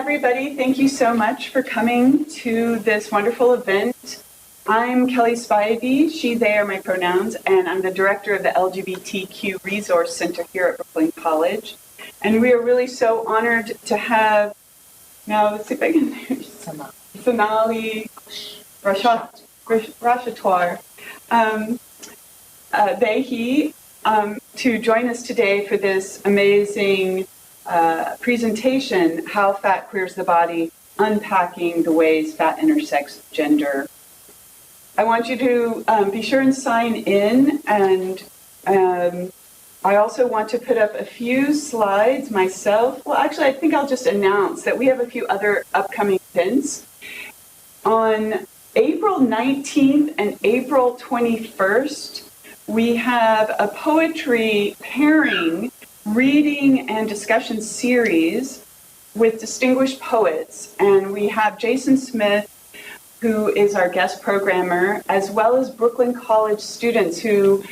everybody. Thank you so much for coming to this wonderful event. I'm Kelly Spivey, she, they are my pronouns, and I'm the director of the LGBTQ Resource Center here at Brooklyn College. And we are really so honored to have, now let's see if I can, Sonalee Rashatwar, to join us today for this amazing presentation, How Fat Queers the Body, Unpacking the Ways Fat Intersects Gender. I want you to be sure and sign in, and I also want to put up a few slides myself. Well, actually, I think I'll just announce that we have a few other upcoming events. On April 19th and April 21st, we have a poetry pairing, reading and discussion series with distinguished poets. And we have Jason Smith, who is our guest programmer, as well as Brooklyn College students who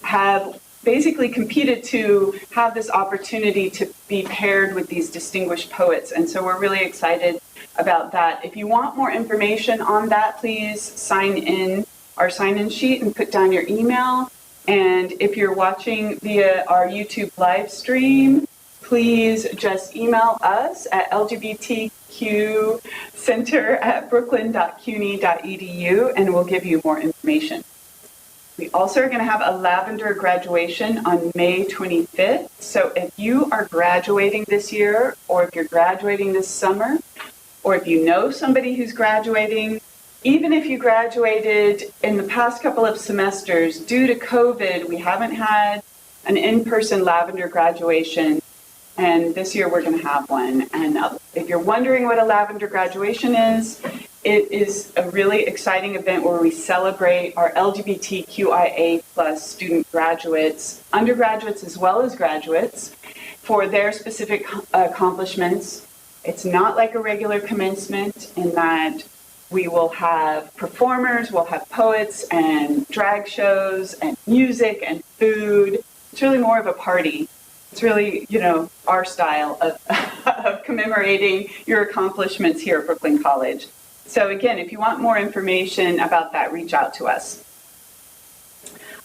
have basically competed to have this opportunity to be paired with these distinguished poets. And so we're really excited about that. If you want more information on that, please sign in our sign-in sheet and put down your email. And if you're watching via our YouTube live stream, please just email us at lgbtqcenter@brooklyn.cuny.edu and we'll give you more information. We also are going to have a lavender graduation on May 25th. So if you are graduating this year, or if you're graduating this summer, or if you know somebody who's graduating, even if you graduated in the past couple of semesters, due to COVID, we haven't had an in-person lavender graduation. And this year we're going to have one. And if you're wondering what a lavender graduation is, it is a really exciting event where we celebrate our LGBTQIA+ student graduates, undergraduates as well as graduates, for their specific accomplishments. It's not like a regular commencement in that we will have performers, we'll have poets and drag shows and music and food. It's really more of a party. It's really, our style of commemorating your accomplishments here at Brooklyn College. So again, if you want more information about that, reach out to us.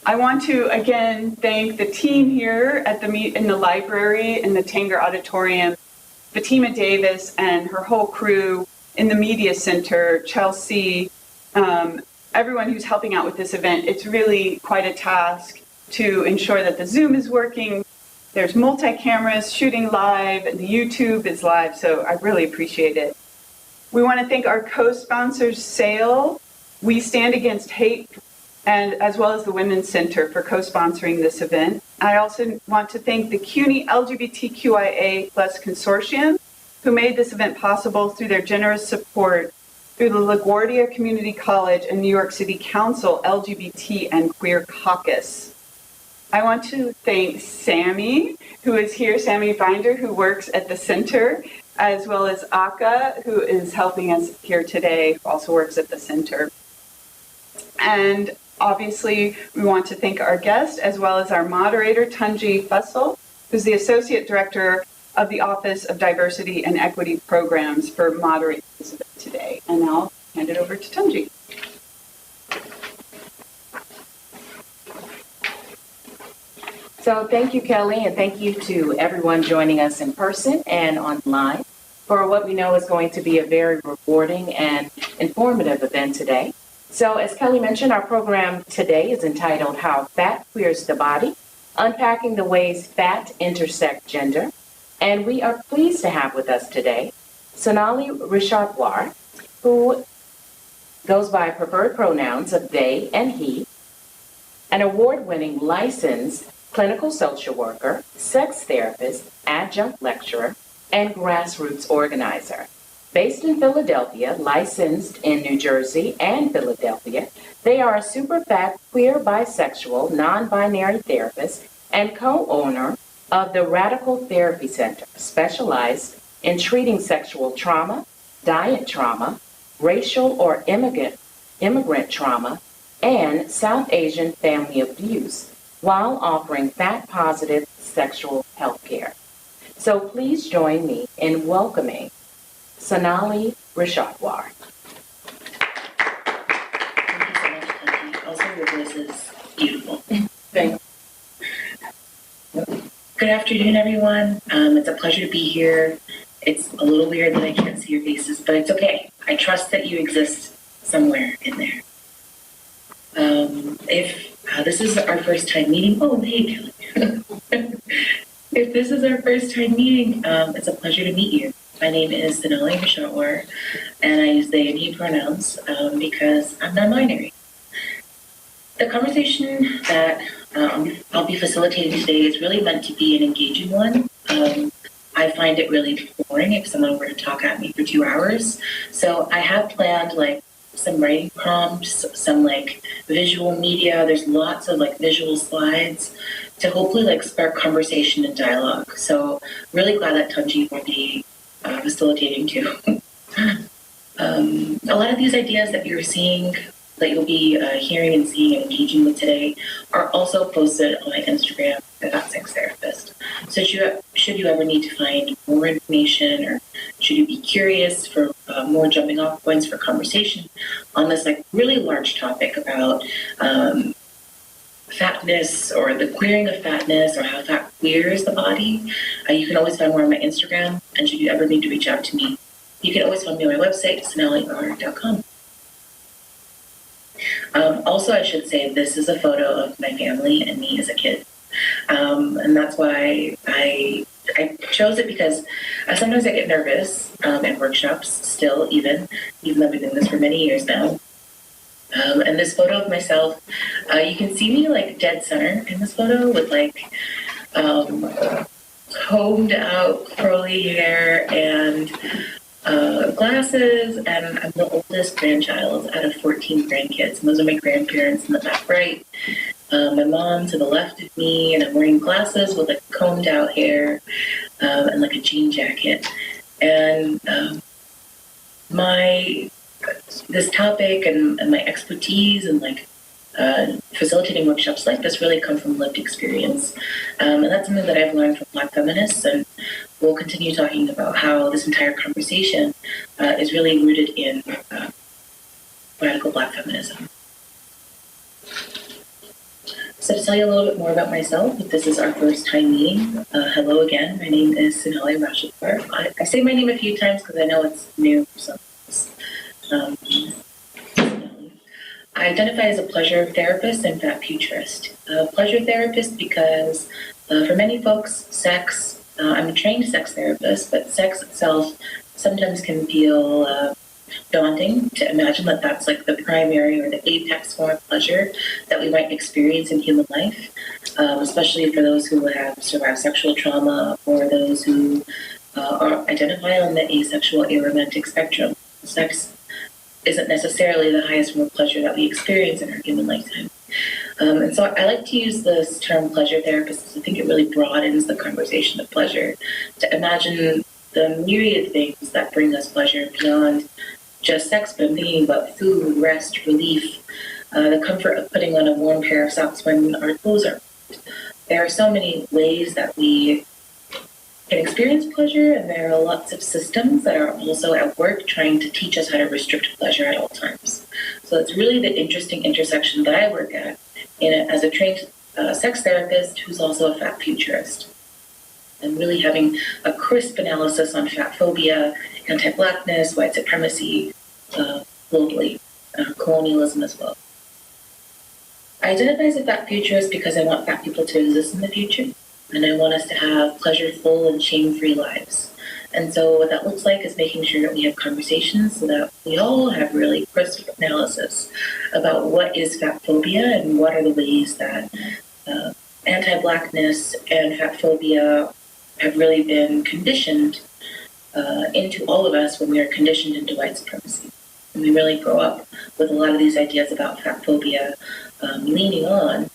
I want to again thank the team here at in the library in the Tanger Auditorium, Fatima Davis and her whole crew in the Media Center, Chelsea, everyone who's helping out with this event. It's really quite a task to ensure that the Zoom is working. There's multi-cameras shooting live, and the YouTube is live, so I really appreciate it. We want to thank our co-sponsors, SAIL, We Stand Against Hate, and as well as the Women's Center for co-sponsoring this event. I also want to thank the CUNY LGBTQIA+ Consortium, who made this event possible through their generous support through the LaGuardia Community College and New York City Council LGBT and Queer Caucus. I want to thank Sammy, who is here, Sammy Binder, who works at the center, as well as Aka, who is helping us here today, who also works at the center. And obviously, we want to thank our guest, as well as our moderator, Tunji Fussell, who's the Associate Director of the Office of Diversity and Equity Programs, for moderating this event today. And now I'll hand it over to Tunji. So thank you, Kelly, and thank you to everyone joining us in person and online for what we know is going to be a very rewarding and informative event today. So as Kelly mentioned, our program today is entitled How Fat Queers the Body, Unpacking the Ways Fat Intersect Gender. And we are pleased to have with us today Sonalee Rashatwar, who goes by preferred pronouns of they and he, an award-winning licensed clinical social worker, sex therapist, adjunct lecturer, and grassroots organizer. Based in Philadelphia, licensed in New Jersey and Philadelphia, they are a superfat queer bisexual non-binary therapist and co-owner of the Radical Therapy Center, specialized in treating sexual trauma, diet trauma, racial or immigrant trauma, and South Asian family abuse, while offering fat-positive sexual health care. So please join me in welcoming Sonalee Rashatwar. Thank you so much, Tati. Also, your voice is beautiful. Thank Good afternoon, everyone. It's a pleasure to be here. It's a little weird that I can't see your faces, but it's okay. I trust that you exist somewhere in there. If this is our first time meeting, oh, hey, Kelly. If this is our first time meeting, it's a pleasure to meet you. My name is Sonalee Rashatwar, and I use they and he pronouns because I'm non-binary. The conversation that I'll be facilitating today is really meant to be an engaging one. I find it really boring if someone were to talk at me for 2 hours. So I have planned like some writing prompts, some like visual media. There's lots of like visual slides to hopefully like spark conversation and dialogue. So really glad that Tanji will be facilitating too. A lot of these ideas that you're seeing, that you'll be hearing and seeing and engaging with today are also posted on my Instagram, Sex Therapist. So should you ever need to find more information, or should you be curious for more jumping off points for conversation on this like really large topic about fatness or the queering of fatness or how fat queers the body, you can always find more on my Instagram. And should you ever need to reach out to me, you can always find me on my website, sonaleeR.com. Also, I should say this is a photo of my family and me as a kid. And that's why I chose it, because sometimes I get nervous in workshops still, even though I've been doing this for many years now. And this photo of myself, you can see me like dead center in this photo with like combed out curly hair and glasses, and I'm the oldest grandchild out of 14 grandkids. And those are my grandparents in the back right. My mom to the left of me, and I'm wearing glasses with like combed out hair and like a jean jacket. And this topic and my expertise and like facilitating workshops like this really come from lived experience. And that's something that I've learned from Black feminists, and we'll continue talking about how this entire conversation is really rooted in radical Black feminism. So to tell you a little bit more about myself, if this is our first time meeting, hello again. My name is Sonalee Rashatwar. I say my name a few times because I know it's new for some of us. I identify as a pleasure therapist and fat futurist. Pleasure therapist because for many folks, sex, I'm a trained sex therapist, but sex itself sometimes can feel daunting to imagine that that's like the primary or the apex form of pleasure that we might experience in human life, especially for those who have survived sexual trauma or those who identify on the asexual aromantic spectrum. Sex isn't necessarily the highest form of pleasure that we experience in our human lifetime. And so I like to use this term pleasure therapist because I think it really broadens the conversation of pleasure to imagine the myriad things that bring us pleasure beyond just sex, but I'm thinking about food, rest, relief, the comfort of putting on a warm pair of socks when our clothes are cold. There are so many ways that we can experience pleasure, and there are lots of systems that are also at work trying to teach us how to restrict pleasure at all times. So it's really the interesting intersection that I work at as a trained sex therapist who's also a fat futurist. And really having a crisp analysis on fat phobia, anti-Blackness, white supremacy, globally, colonialism as well. I identify as a fat futurist because I want fat people to exist in the future, and I want us to have pleasureful and shame-free lives. And so what that looks like is making sure that we have conversations so that we all have really crisp analysis about what is fat phobia and what are the ways that anti-Blackness and fat phobia have really been conditioned into all of us when we are conditioned into white supremacy. And we really grow up with a lot of these ideas about fat phobia leaning on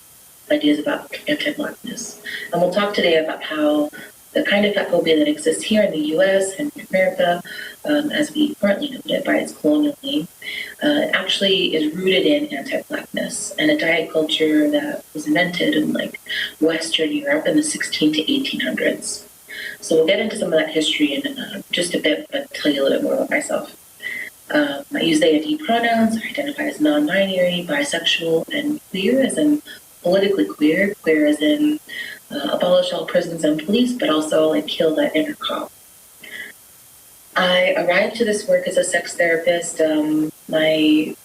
ideas about anti-Blackness. And we'll talk today about how the kind of fat phobia that exists here in the US and America, as we currently know it by its colonial name, actually is rooted in anti-Blackness and a diet culture that was invented in like Western Europe in the 16 to 1800s. So we'll get into some of that history in just a bit, but tell you a little bit more about myself. I use they and he pronouns. I identify as non-binary, bisexual, and queer, as in politically queer. Queer as in abolish all prisons and police, but also like kill that inner cop. I arrived to this work as a sex therapist. My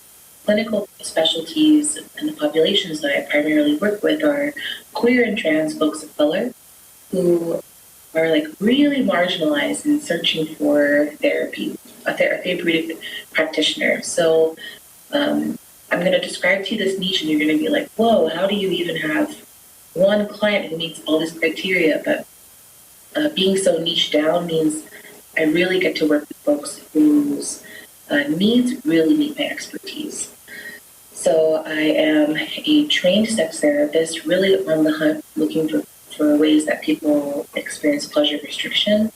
clinical specialties and the populations that I primarily work with are queer and trans folks of color who are like really marginalized and searching for therapy, a therapeutic practitioner. So I'm going to describe to you this niche and you're going to be like, whoa, how do you even have one client who meets all this criteria? But being so niche down means I really get to work with folks whose needs really meet my expertise. So I am a trained sex therapist, really on the hunt, looking for ways that people experience pleasure restriction,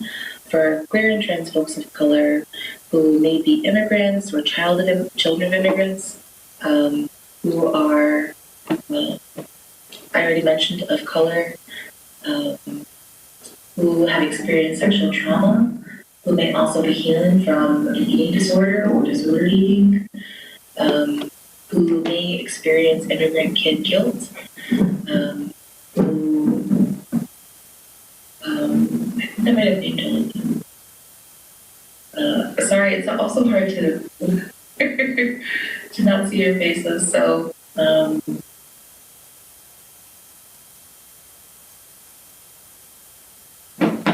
for queer and trans folks of color who may be immigrants or children of immigrants, who are, I already mentioned, of color, who have experienced sexual trauma, who may also be healing from an eating disorder or disordered eating, who may experience immigrant kid guilt, who I think I might have named all of them. Sorry, it's also hard to to not see your faces. So I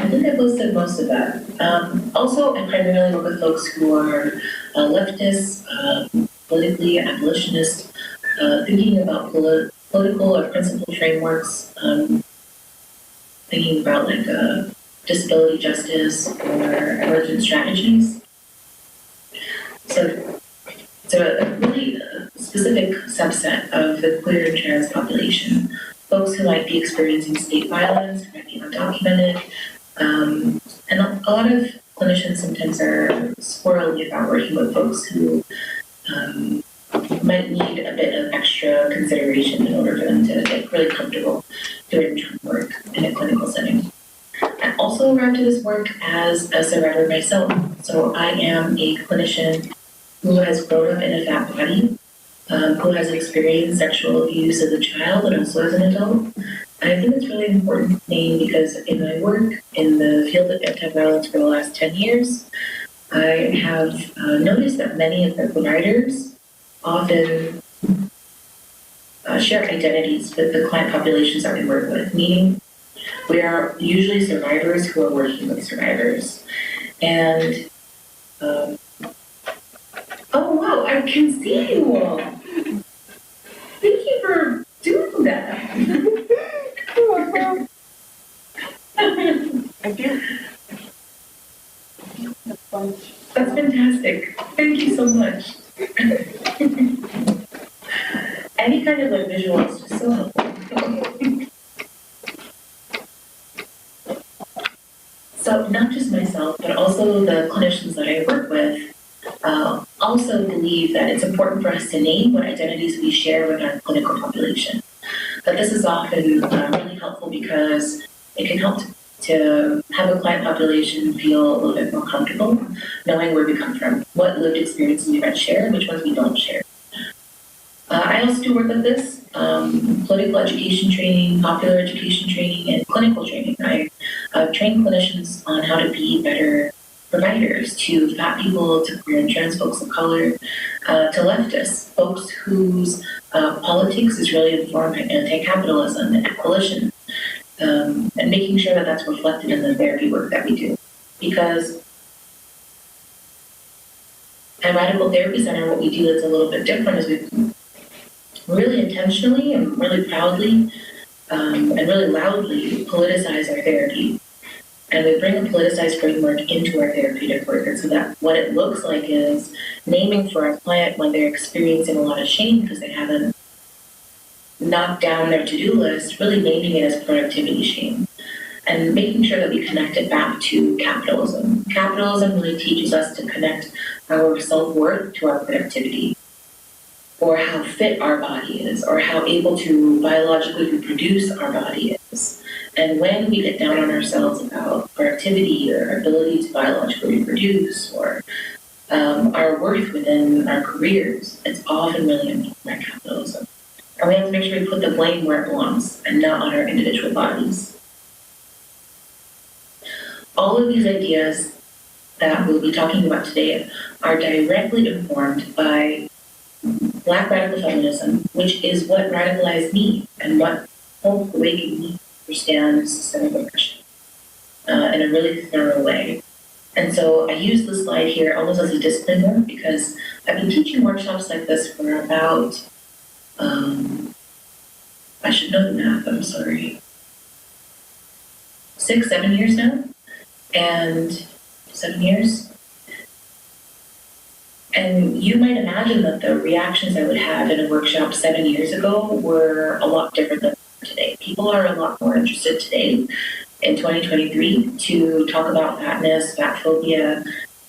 think I listed most of that. Also, I primarily work with folks who are leftists, politically abolitionist, thinking about political or principle frameworks, thinking about like disability justice or emergent strategies. So it's a really specific subset of the queer and trans population. Folks who might be experiencing state violence, who might be undocumented, and a lot of clinicians sometimes are squirrely about working with folks who might need a bit of extra consideration in order for them to get really comfortable doing work in a clinical setting. I also arrived to this work as a survivor myself. So I am a clinician who has grown up in a fat body, who has experienced sexual abuse as a child and also as an adult. And I think it's really important thing because in my work in the field of anti-violence for the last 10 years, I have noticed that many of the providers often share identities with the client populations that we work with, meaning we are usually survivors who are working with survivors. And, oh wow, I can see you all. Thank you for doing that. I do. That's fantastic. Thank you so much. Any kind of like visual is just so helpful. So not just myself, but also the clinicians that I work with also believe that it's important for us to name what identities we share with our clinical population. But this is often really helpful because it can help to have a client population feel a little bit more comfortable knowing where we come from, what lived experiences we might share, and which ones we don't share. I also do work with this, political education training, popular education training, and clinical training. I train clinicians on how to be better providers to fat people, to queer and trans folks of color, to leftists, folks whose politics is really informed by anti-capitalism and abolition, and making sure that that's reflected in the therapy work that we do. Because at Radical Therapy Center, what we do that's a little bit different is we really intentionally and really proudly and really loudly politicize our therapy. And we bring a politicized framework into our therapeutic work. And so that what it looks like is naming for our client when they're experiencing a lot of shame because they haven't knocked down their to-do list, really naming it as productivity shame. And making sure that we connect it back to capitalism. Capitalism really teaches us to connect our self-worth to our productivity, or how fit our body is, or how able to biologically reproduce our body is. And when we get down on ourselves about productivity or our ability to biologically reproduce or our worth within our careers, it's often really informed by capitalism. And we have to make sure we put the blame where it belongs and not on our individual bodies. All of these ideas that we'll be talking about today are directly informed by Black radical feminism, which is what radicalized me and what helped awaken me to understand systemic oppression in a really thorough way. And so I use this slide here almost as a disclaimer because I've been teaching workshops like this for about, I should know the math, I'm sorry, 6, 7 years now, and 7 years. And you might imagine that the reactions I would have in a workshop 7 years ago were a lot different than today. People are a lot more interested today in 2023 to talk about fatness, fat phobia,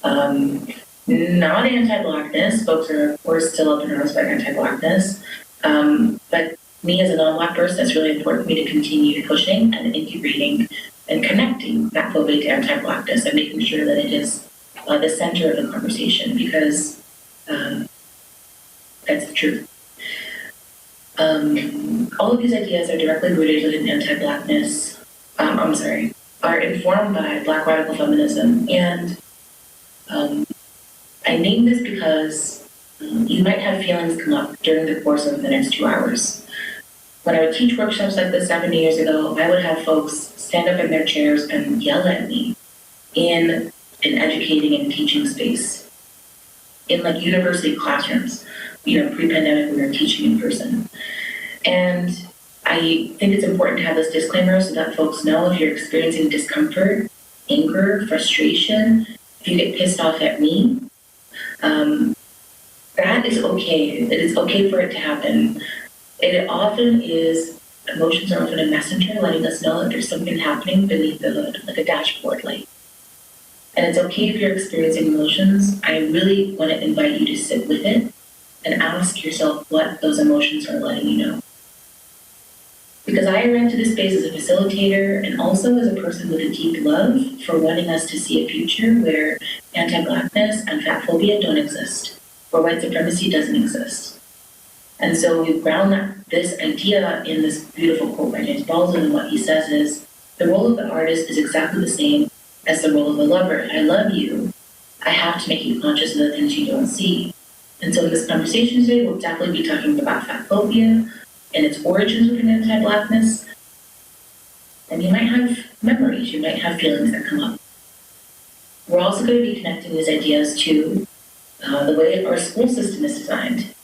not anti-Blackness. Folks are, of course, still up in arms about anti-Blackness. But me as a non-Black person, it's really important for me to continue pushing and integrating and connecting fat phobia to anti-Blackness and making sure that it is the center of the conversation because that's the truth. All of these ideas are directly rooted in anti-Blackness. Are informed by Black radical feminism. And I name this because you might have feelings come up during the course of the next 2 hours. When I would teach workshops like this 7 years ago, I would have folks stand up in their chairs and yell at me in an educating and teaching space, in like university classrooms. Pre-pandemic, we were teaching in person. And I think it's important to have this disclaimer so that folks know if you're experiencing discomfort, anger, frustration, if you get pissed off at me, that is okay. It is okay for it to happen. It often is, emotions are often a messenger letting us know that there's something happening beneath the hood, like a dashboard light. And it's okay if you're experiencing emotions. I really want to invite you to sit with it and ask yourself what those emotions are letting you know. Because I ran to this space as a facilitator and also as a person with a deep love for wanting us to see a future where anti-Blackness and fat phobia don't exist, where white supremacy doesn't exist. And so we ground this idea in this beautiful quote by James Baldwin, and what he says is, the role of the artist is exactly the same as the role of a lover. If I love you, I have to make you conscious of the things you don't see. And so in this conversation today, we'll definitely be talking about fat phobia and its origins within anti-Blackness. And you might have memories, you might have feelings that come up. We're also going to be connecting these ideas to the way our school system is designed.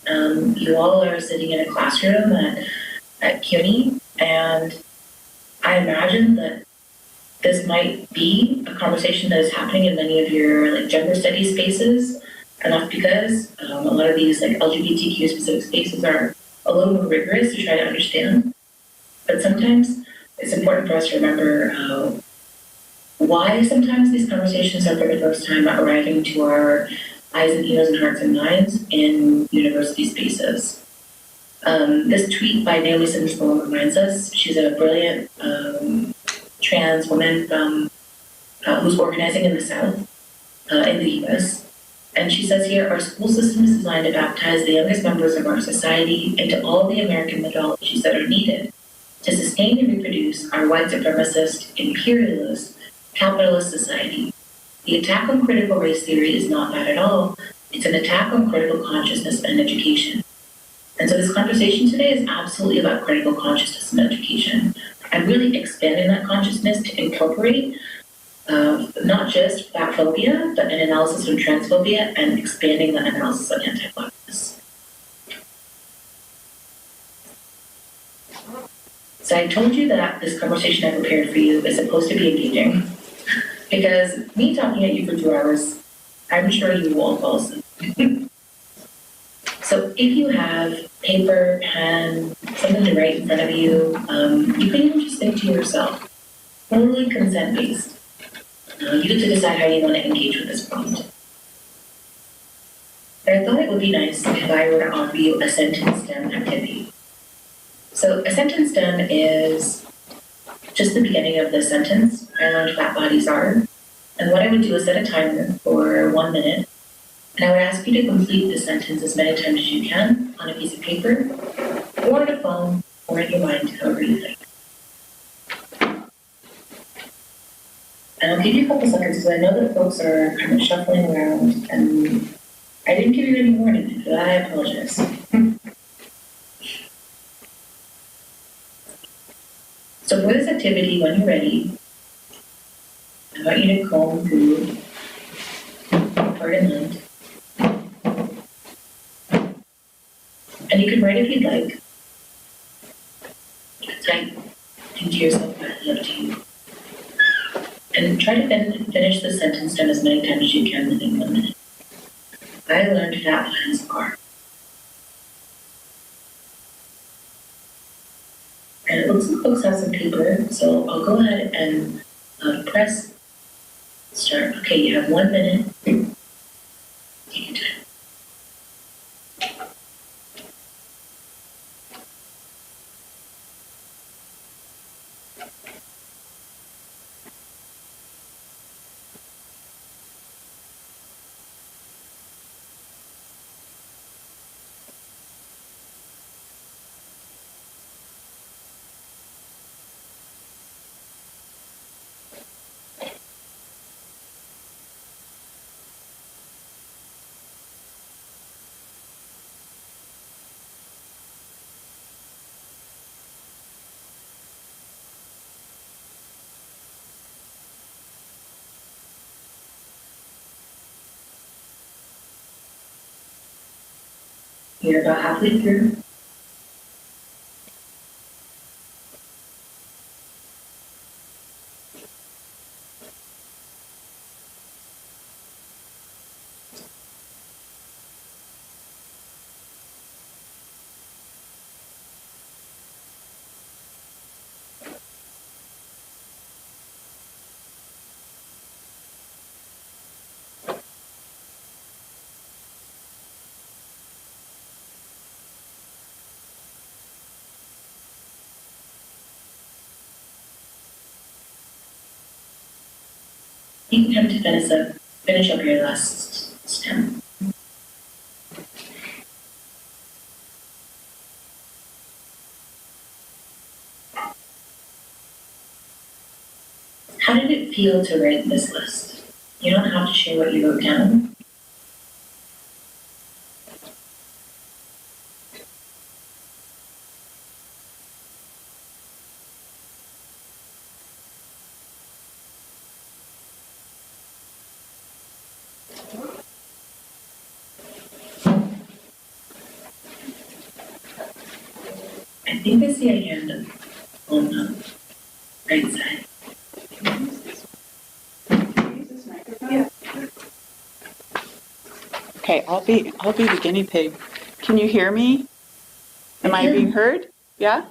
You all are sitting in a classroom at CUNY, and I imagine that this might be a conversation that is happening in many of your gender studies spaces, and that's because a lot of these LGBTQ specific spaces are a little more rigorous to try to understand. But sometimes it's important for us to remember why sometimes these conversations are for the first time arriving to our eyes and ears and hearts and minds in university spaces. This tweet by Naomi Simmons-Malone reminds us, she's a brilliant trans woman who's organizing in the South, in the US. And she says here, our school system is designed to baptize the youngest members of our society into all the American mythologies that are needed to sustain and reproduce our white supremacist, imperialist, capitalist society. The attack on critical race theory is not that at all. It's an attack on critical consciousness and education. And so this conversation today is absolutely about critical consciousness and education, and really expanding that consciousness to incorporate not just fat phobia, but an analysis on transphobia and expanding that analysis on anti-Blackness. So I told you that this conversation I prepared for you is supposed to be engaging, because me talking at you for 2 hours, I'm sure you will all fall asleep. So if you have paper, pen, something to write in front of you, you can even just think to yourself, totally consent-based. You get to decide how you want to engage with this prompt. But I thought it would be nice if I were to offer you a sentence stem activity. So a sentence stem is just the beginning of the sentence, I learned fat bodies are. And what I would do is set a timer for 1 minute, and I would ask you to complete the sentence as many times as you can on a piece of paper, or on a phone, or in your mind, however you like. And I'll give you a couple seconds because I know that folks are kind of shuffling around, and I didn't give you any warning, and for that I apologize. So for this activity, when you're ready, I want you to comb through heart and mind. And you can write if you'd like. Type into yourself, but it's up to you. And try to finish the sentence down as many times as you can within 1 minute. I learned fat bodies are. And it looks like folks have some paper, so I'll go ahead and press start. Okay, you have 1 minute. Take your time. You're about halfway through. Take time to finish up your last stem. How did it feel to write this list? You don't have to share what you wrote down. I think I see a hand on the right side. Yeah. Okay, I'll be the guinea pig. Can you hear me? Am I being heard? Yeah?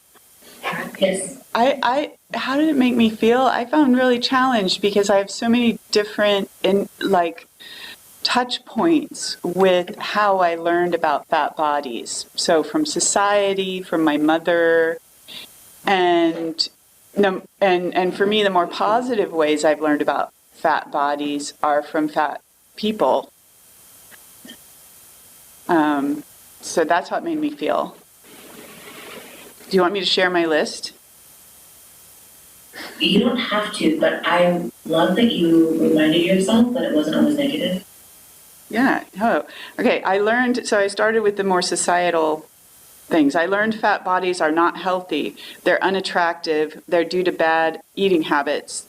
Yes. How did it make me feel? I found really challenged because I have so many different touch points with how I learned about fat bodies. So from society, from my mother, and for me, the more positive ways I've learned about fat bodies are from fat people. So that's how it made me feel. Do you want me to share my list? You don't have to, but I love that you reminded yourself that it wasn't always negative. Yeah. Oh, okay. So I started with the more societal things. I learned fat bodies are not healthy. They're unattractive. They're due to bad eating habits.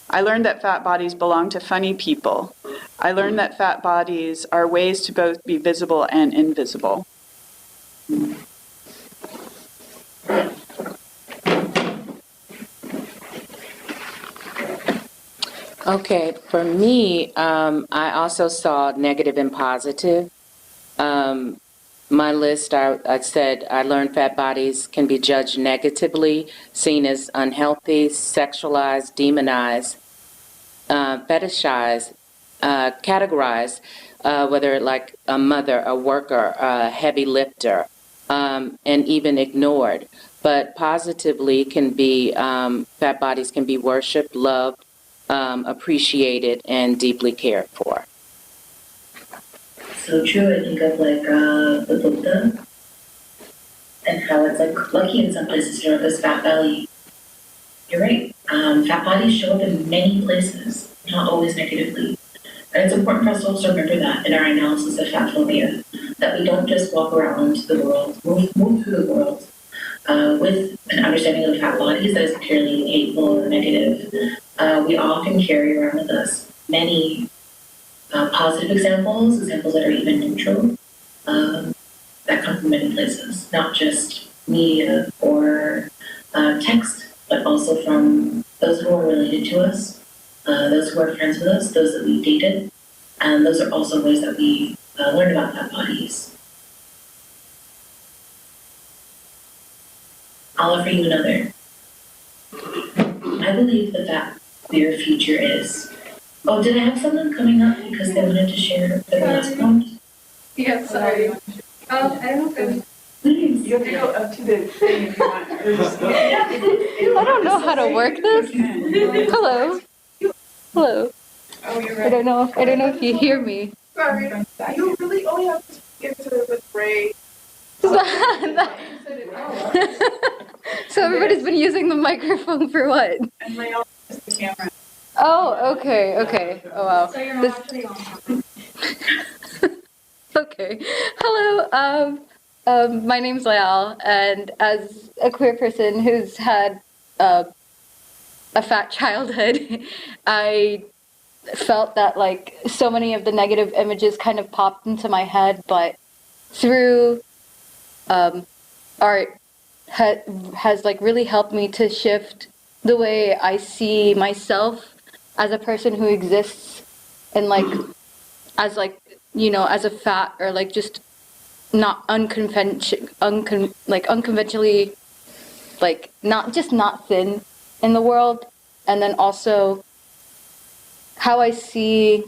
I learned that fat bodies belong to funny people. I learned that fat bodies are ways to both be visible and invisible. Okay, for me, I also saw negative and positive. My list, I said I learned fat bodies can be judged negatively, seen as unhealthy, sexualized, demonized, fetishized, categorized, whether like a mother, a worker, a heavy lifter, and even ignored. but positively can be, fat bodies can be worshipped, loved, appreciated, and deeply cared for. So true. I think of like the Buddha and how it's like lucky in some places to have this fat belly. You're right. Fat bodies show up in many places, not always negatively. And it's important for us to also remember that in our analysis of fat phobia, that we don't just walk around the world, move through the world with an understanding of fat bodies that is purely hateful or negative. We often carry around with us many positive examples that are even neutral, that come from many places, not just media or text, but also from those who are related to us, those who are friends with us, those that we dated, and those are also ways that we learn about fat bodies. I'll offer you another. I believe that that queer future is. Oh, did I have someone coming up because they wanted to share their last prompt? Yes, sorry. I don't know if Please. You have to go up to the thing if you want. I don't know how to work this. Hello. Hello. Oh, you're I right. don't know if you hear me. Sorry. You really only have to get to it with Ray. So everybody's been using the microphone for what? And Ray also has the camera. Oh, okay. Oh wow. So you're This- actually on. Okay. Hello. My name's Layal, and as a queer person who's had a fat childhood, I felt that like so many of the negative images kind of popped into my head, but through art has like really helped me to shift the way I see myself as a person who exists and like as like as a fat or like just not unconventionally like not thin in the world, and then also how I see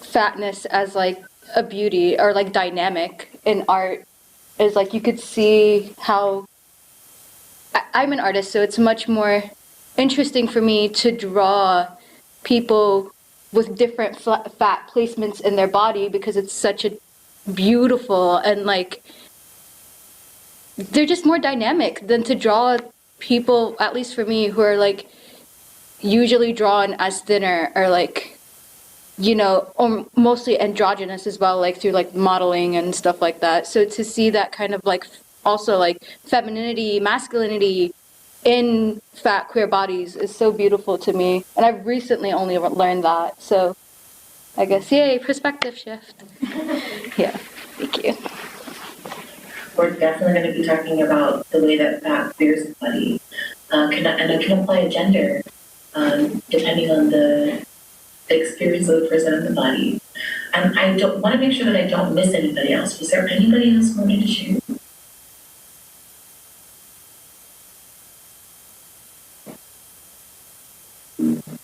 fatness as like a beauty or like dynamic in art is like you could see how I'm an artist, so it's much more interesting for me to draw people with different fat placements in their body because it's such a beautiful and like they're just more dynamic than to draw people, at least for me, who are like usually drawn as thinner or like or mostly androgynous as well, like through like modeling and stuff like that. So to see that kind of like also like femininity, masculinity in fat queer bodies is so beautiful to me. And I've recently only learned that. So I guess, yay, perspective shift. Yeah, thank you. We're definitely going to be talking about the way that fat queers the body. And it can apply a gender depending on the experience of the person in the body. And I don't want to make sure that I don't miss anybody else. Was there anybody else who wanted to share?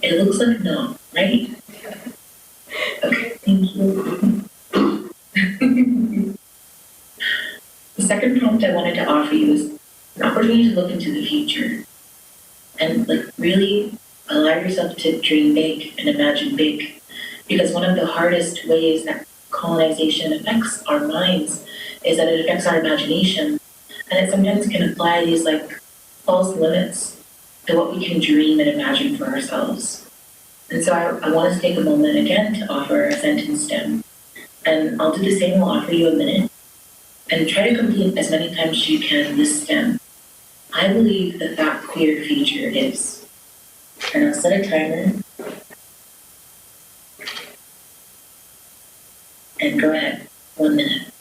It looks like no, right? Okay, thank you. The second prompt I wanted to offer you is an opportunity to look into the future and like really allow yourself to dream big and imagine big. Because one of the hardest ways that colonization affects our minds is that it affects our imagination. And it sometimes can apply these like false limits to what we can dream and imagine for ourselves. And so I want to take a moment again to offer a sentence stem. And I'll do the same, I'll offer you a minute. And try to complete as many times as you can this stem. I believe that that queer future is. And I'll set a timer. And go ahead, 1 minute.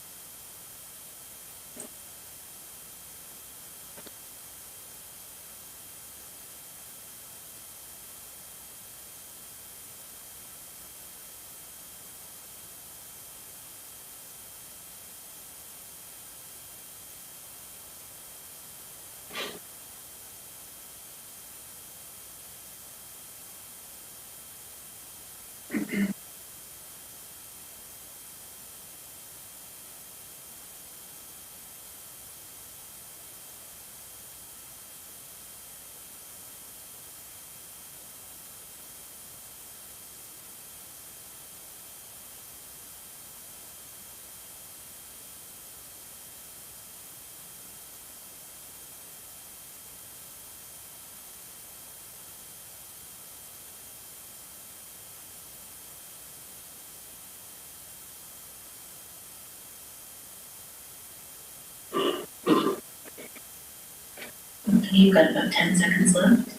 You've got about 10 seconds left.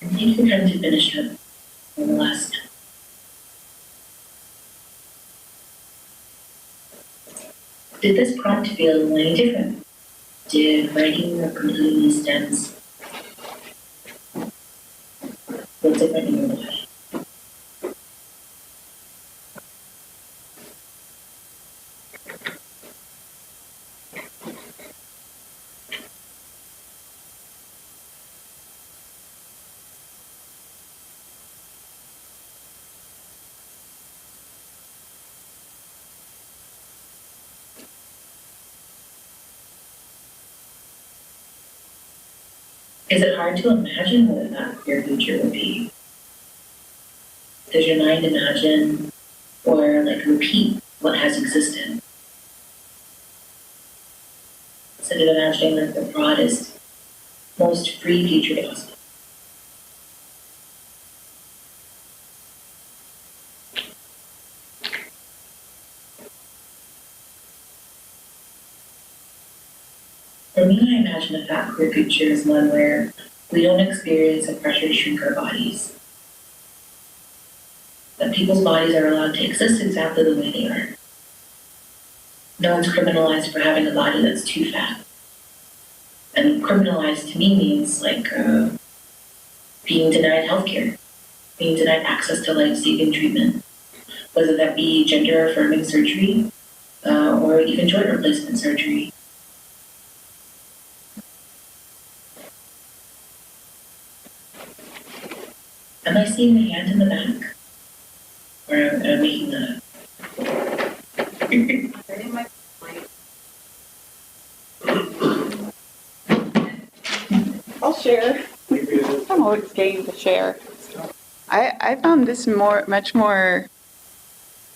And take your time to finish up on the last. Did this prompt feel any different? Did writing or completing these stems feel different in your life? Is it hard to imagine what that your future would be? Does your mind imagine or like repeat what has existed? Instead of imagining like the broadest, most free future possible. For me, I imagine a fat queer future as one where we don't experience the pressure to shrink our bodies. That people's bodies are allowed to exist exactly the way they are. No one's criminalized for having a body that's too fat. And criminalized to me means like being denied healthcare, being denied access to life-saving treatment, whether that be gender-affirming surgery or even joint replacement surgery. Am I seeing the hand in the back? Or am I making that I'll share. I'm always game to share. I found this much more,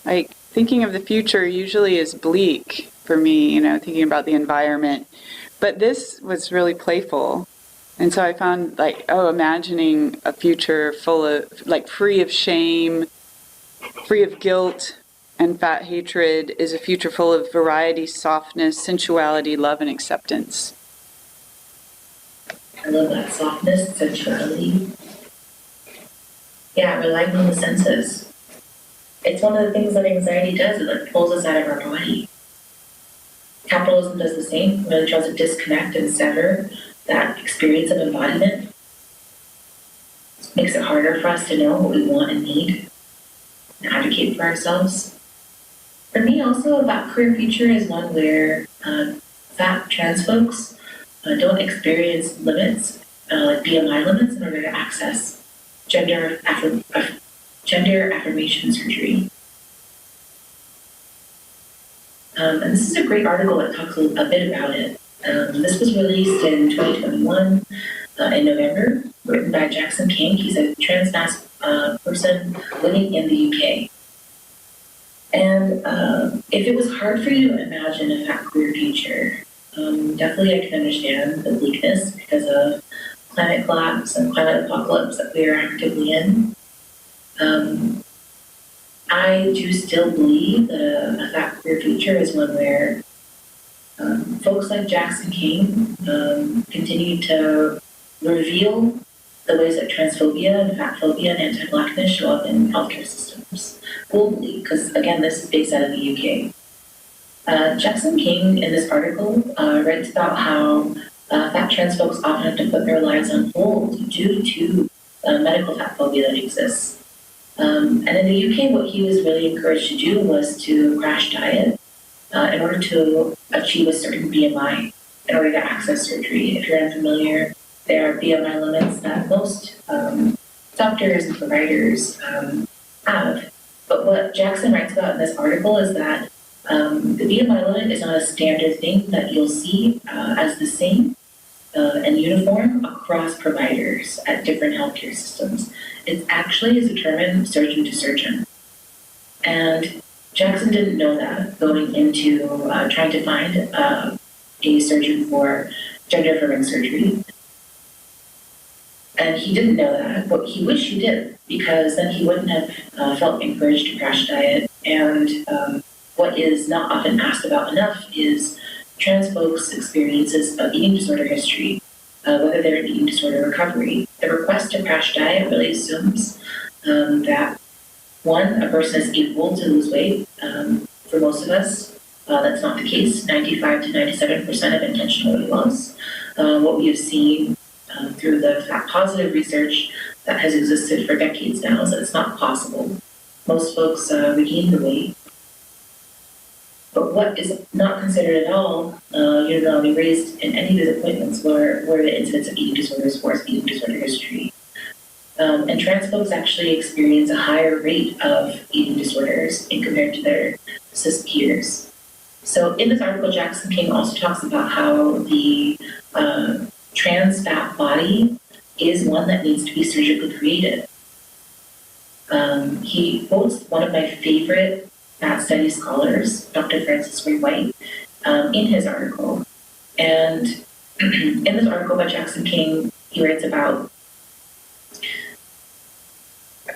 like, thinking of the future usually is bleak for me, you know, thinking about the environment. But this was really playful. And so I found, like, imagining a future full of, like, free of shame, free of guilt and fat hatred is a future full of variety, softness, sensuality, love, and acceptance. I love that softness, sensuality. Yeah, relying on the senses. It's one of the things that anxiety does. It like pulls us out of our body. Capitalism does the same. It really tries to disconnect and sever that experience of embodiment. Makes it harder for us to know what we want and need and advocate for ourselves. For me, also, that queer future is one where fat trans folks don't experience limits, like BMI limits, in order to access gender affirmation surgery. And this is a great article that talks a bit about it. This was released in 2021 in November, written by Jackson King. He's a trans mass person living in the UK. And if it was hard for you to imagine a fat queer future, definitely I can understand the bleakness because of climate collapse and climate apocalypse that we are actively in. I do still believe that a fat queer future is one where folks like Jackson King continue to reveal the ways that transphobia and fatphobia and anti-blackness show up in healthcare systems globally, because again, this is based out of the UK. Jackson King, in this article, writes about how fat trans folks often have to put their lives on hold due to medical fat phobia that exists. And in the UK, what he was really encouraged to do was to crash diet in order to achieve a certain BMI in order to access surgery. If you're unfamiliar, there are BMI limits that most doctors and providers have. But what Jackson writes about in this article is that the BMI limit is not a standard thing that you'll see as the same and uniform across providers at different healthcare systems. It actually is determined surgeon to surgeon. And Jackson didn't know that going into trying to find a surgeon for gender affirming surgery. And he didn't know that, but he wished he did, because then he wouldn't have felt encouraged to crash diet. And what is not often asked about enough is trans folks' experiences of eating disorder history, whether they're in eating disorder recovery. The request to crash diet really assumes that, one, a person is able to lose weight. For most of us, that's not the case. 95 to 97% of intentional weight loss. What we have seen through the fat-positive research that has existed for decades now is that it's not possible. Most folks regain the weight. But what is not considered at all, unilaterally raised in any of these appointments were the incidence of eating disorders or eating disorder history. And trans folks actually experience a higher rate of eating disorders in compared to their cis peers. So in this article, Jackson King also talks about how the trans fat body is one that needs to be surgically created. He quotes one of my favorite fat study scholars, Dr. Francis Ray White, in his article. And in this article by Jackson King, he writes about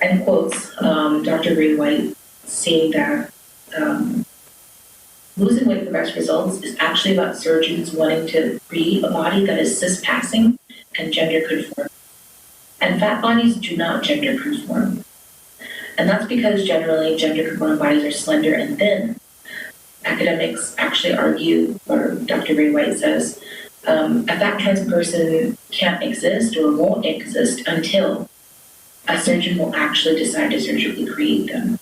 and quotes Dr. Ray White saying that losing weight for best results is actually about surgeons wanting to create a body that is cis-passing and gender conform. And fat bodies do not gender conform. And that's because generally gender conforming bodies are slender and thin. Academics actually argue, or Dr. Ray White says, a fat trans person can't exist or won't exist until a surgeon will actually decide to surgically create them.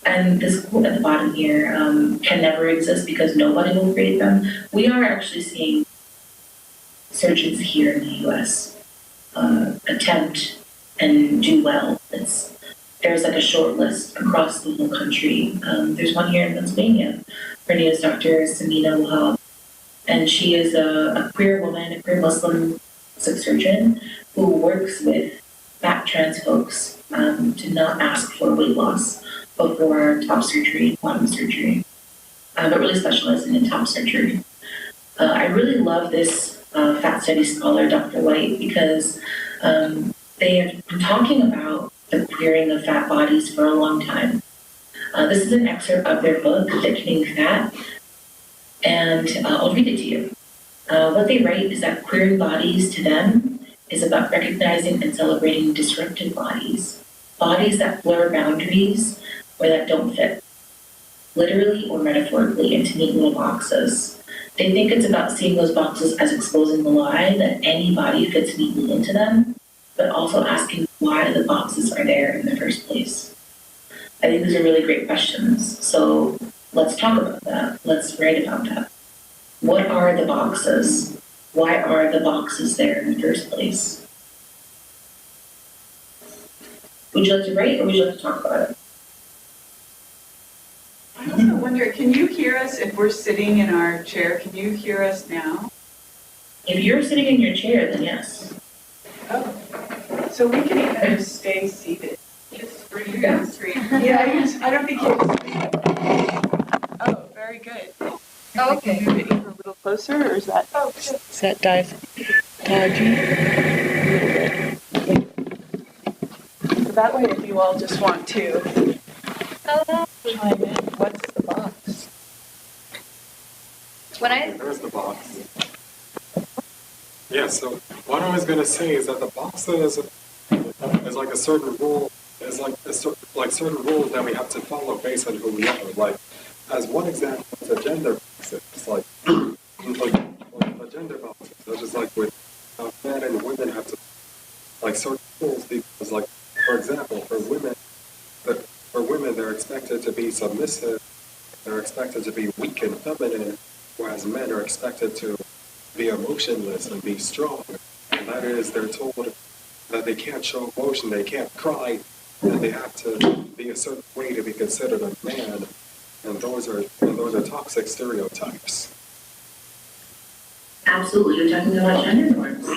And this quote at the bottom here can never exist because nobody will create them. We are actually seeing surgeons here in the US attempt and do well. There's like a short list across the whole country. There's one here in Pennsylvania. Her name is Dr. Samina Wahab, and she is a queer woman, a queer Muslim surgeon who works with fat trans folks to not ask for weight loss before top surgery, bottom surgery, but really specializing in top surgery. I really love this fat study scholar, Dr. White, because they have been talking about the queering of fat bodies for a long time. This is an excerpt of their book, Thickening Fat, and I'll read it to you. What they write is that queering bodies to them is about recognizing and celebrating disrupted bodies, bodies that blur boundaries or that don't fit, literally or metaphorically, into neat little boxes. They think it's about seeing those boxes as exposing the lie that any body fits neatly into them, but also asking why the boxes are there in the first place. I think these are really great questions. So let's talk about that. Let's write about that. What are the boxes? Why are the boxes there in the first place? Would you like to write or would you like to talk about it? I also wonder, can you hear us if we're sitting in our chair? Can you hear us now? If you're sitting in your chair, then yes. Oh, so we can even just stay seated. Just for you guys three. Yeah, I don't think you. Oh, very good. Oh, okay. Move it even a little closer, or is that? Oh, good. Is that dodgy? So that way, if you all just want to chime in, what's the box? There's the box. Yeah, so what I was going to say is that the box is like a certain rule, is like certain rules that we have to follow based on who we are. Like, as one example, it's a gender box. It's like a gender box. So just like with men and women have to, like, certain rules, because, like, for example, for women, they're expected to be submissive, they're expected to be weak and feminine, whereas men are expected to be emotionless and be strong. And that is, they're told that they can't show emotion, they can't cry, and they have to be a certain way to be considered a man. And those are toxic stereotypes. Absolutely, you're talking about gender norms.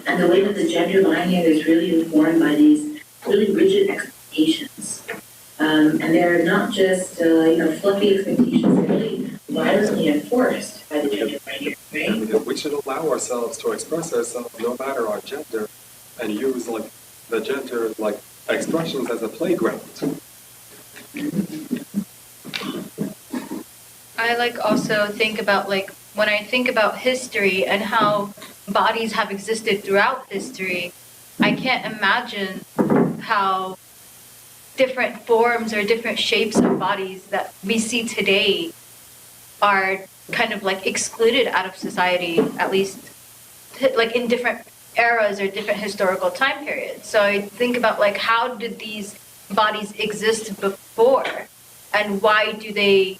And the way that the gender binary is really informed by these really rigid expectations. And they're not just fluffy expectations, they're really violently enforced by the gender binary, right? and we should allow ourselves to express ourselves no matter our gender, and use like the gender like expressions as a playground. I like also think about like when I think about history and how bodies have existed throughout history, I can't imagine how different forms or different shapes of bodies that we see today are kind of like excluded out of society, at least like in different eras or different historical time periods. So I think about like how did these bodies exist before, and why do they,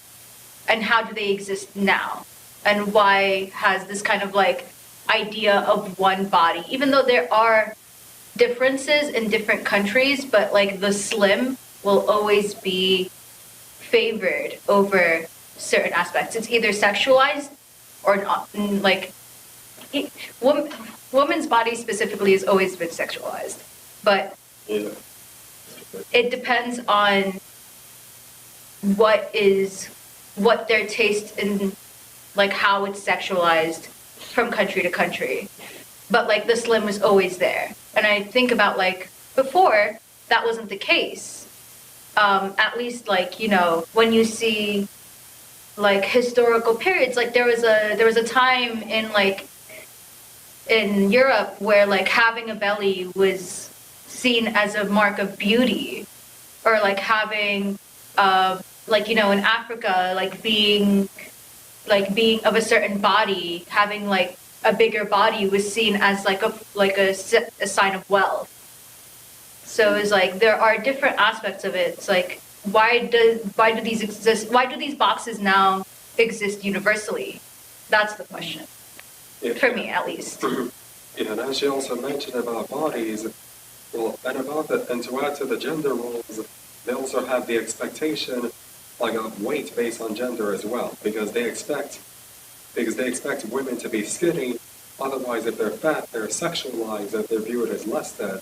and how do they exist now, and why has this kind of like idea of one body, even though there are differences in different countries, but like the slim will always be favored over certain aspects. It's either sexualized or not. Like woman's body specifically has always been sexualized, but Yeah. it depends on what their taste in like how it's sexualized from country to country. But like the slim was always there. And I think about like before that wasn't the case. At least like, you know, when you see like historical periods, like there was a time in Europe where like having a belly was seen as a mark of beauty, or like having like, you know, in Africa, like being of a certain body, having like a bigger body was seen as like a sign of wealth. So it's like there are different aspects of it. It's like why do these exist? Why do these boxes now exist universally? That's the question. Yeah. For me, at least. Yeah, and as you also mentioned about bodies, well, and to add to the gender roles, they also have the expectation, like of weight based on gender as well, because they expect women to be skinny. Otherwise, if they're fat, they're sexualized, and they're viewed as less than.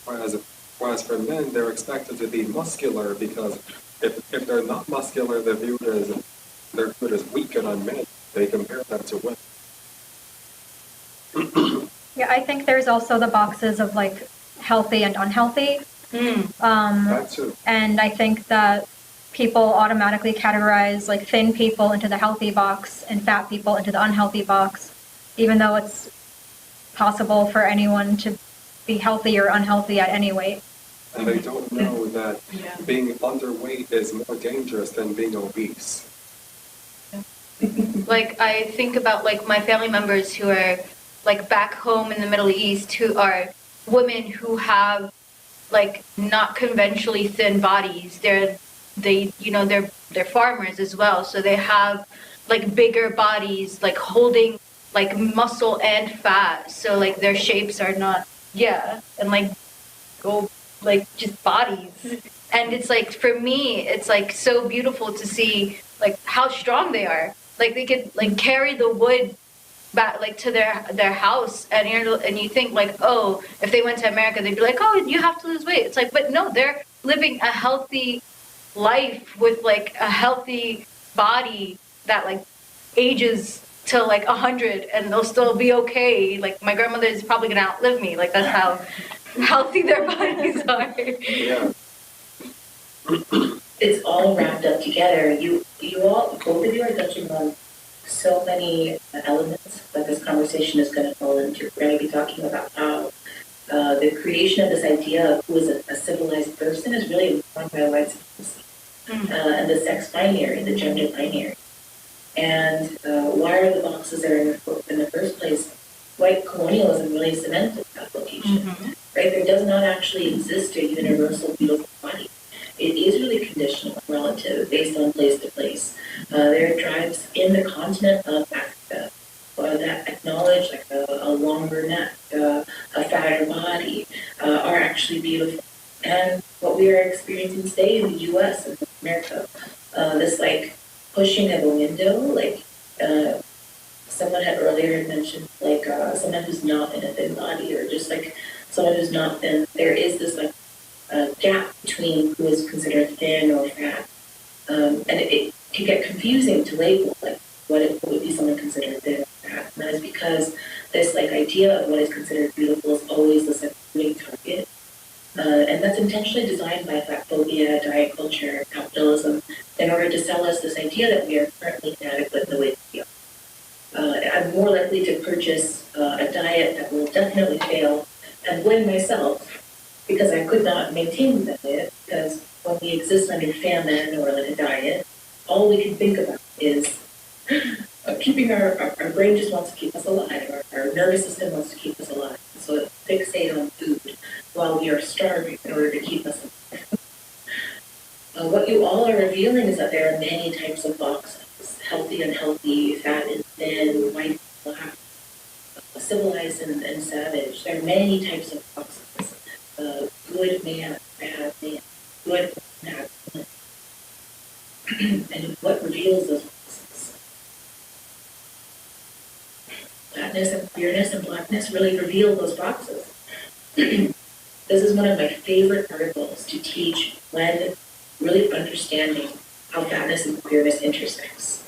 Whereas for men, they're expected to be muscular, because if they're not muscular, they're viewed as weak and unmade. They compare them to women. Yeah, I think there's also the boxes of like healthy and unhealthy. That too. And I think that people automatically categorize like thin people into the healthy box and fat people into the unhealthy box, even though it's possible for anyone to be healthy or unhealthy at any weight. And they don't know that being underweight is more dangerous than being obese. Like I think about like my family members who are like back home in the Middle East, who are women who have like not conventionally thin bodies. They're farmers as well, so they have like bigger bodies, like holding like muscle and fat. So like their shapes are not and like go like just bodies. And it's like for me, it's like so beautiful to see like how strong they are. Like they could like carry the wood back like to their house, and you think like, oh, if they went to America, they'd be like, oh, you have to lose weight. It's like, but no, they're living a healthy life with like a healthy body that like ages to like 100, and they'll still be okay. Like my grandmother is probably gonna outlive me. Like that's how healthy their bodies are. Yeah. It's all wrapped up together. You all, both of you are touching on so many elements that this conversation is going to fall into. We're going to be talking about how the creation of this idea of who is a civilized person is really informed by white supremacy and the sex binary, the gender binary. And why are the boxes there in the first place? White colonialism really cemented that location, right? There does not actually exist a universal beautiful body. It is really conditional and relative based on place to place. There are tribes in the continent of Africa that acknowledge like a longer neck, a fatter body, are actually beautiful. And what we are experiencing today in the U.S. and America, this like pushing of a window, like someone had earlier mentioned, like someone who's not in a thin body, or just like someone who's not thin. There is this like gap between who is considered thin or fat, and it can get confusing to label like what would be someone considered thin or fat. that is because this idea of what is considered beautiful is always the moving target. And that's intentionally designed by fatphobia, diet culture, capitalism, in order to sell us this idea that we are currently inadequate in the way that we are. I'm more likely to purchase a diet that will definitely fail and blame myself because I could not maintain the diet, because when we exist under famine or a diet, all we can think about is keeping our brain just wants to keep us alive, our nervous system wants to keep us alive. So it fixates on food while we are starving in order to keep us alive. What you all are revealing is that there are many types of boxes: healthy, unhealthy, fat and thin, white, black, civilized and savage. There are many types of boxes. Good man, bad man, good, bad woman. And what reveals those boxes? Fatness and queerness and blackness really reveal those boxes. This is one of my favorite articles to teach when really understanding how fatness and queerness intersects,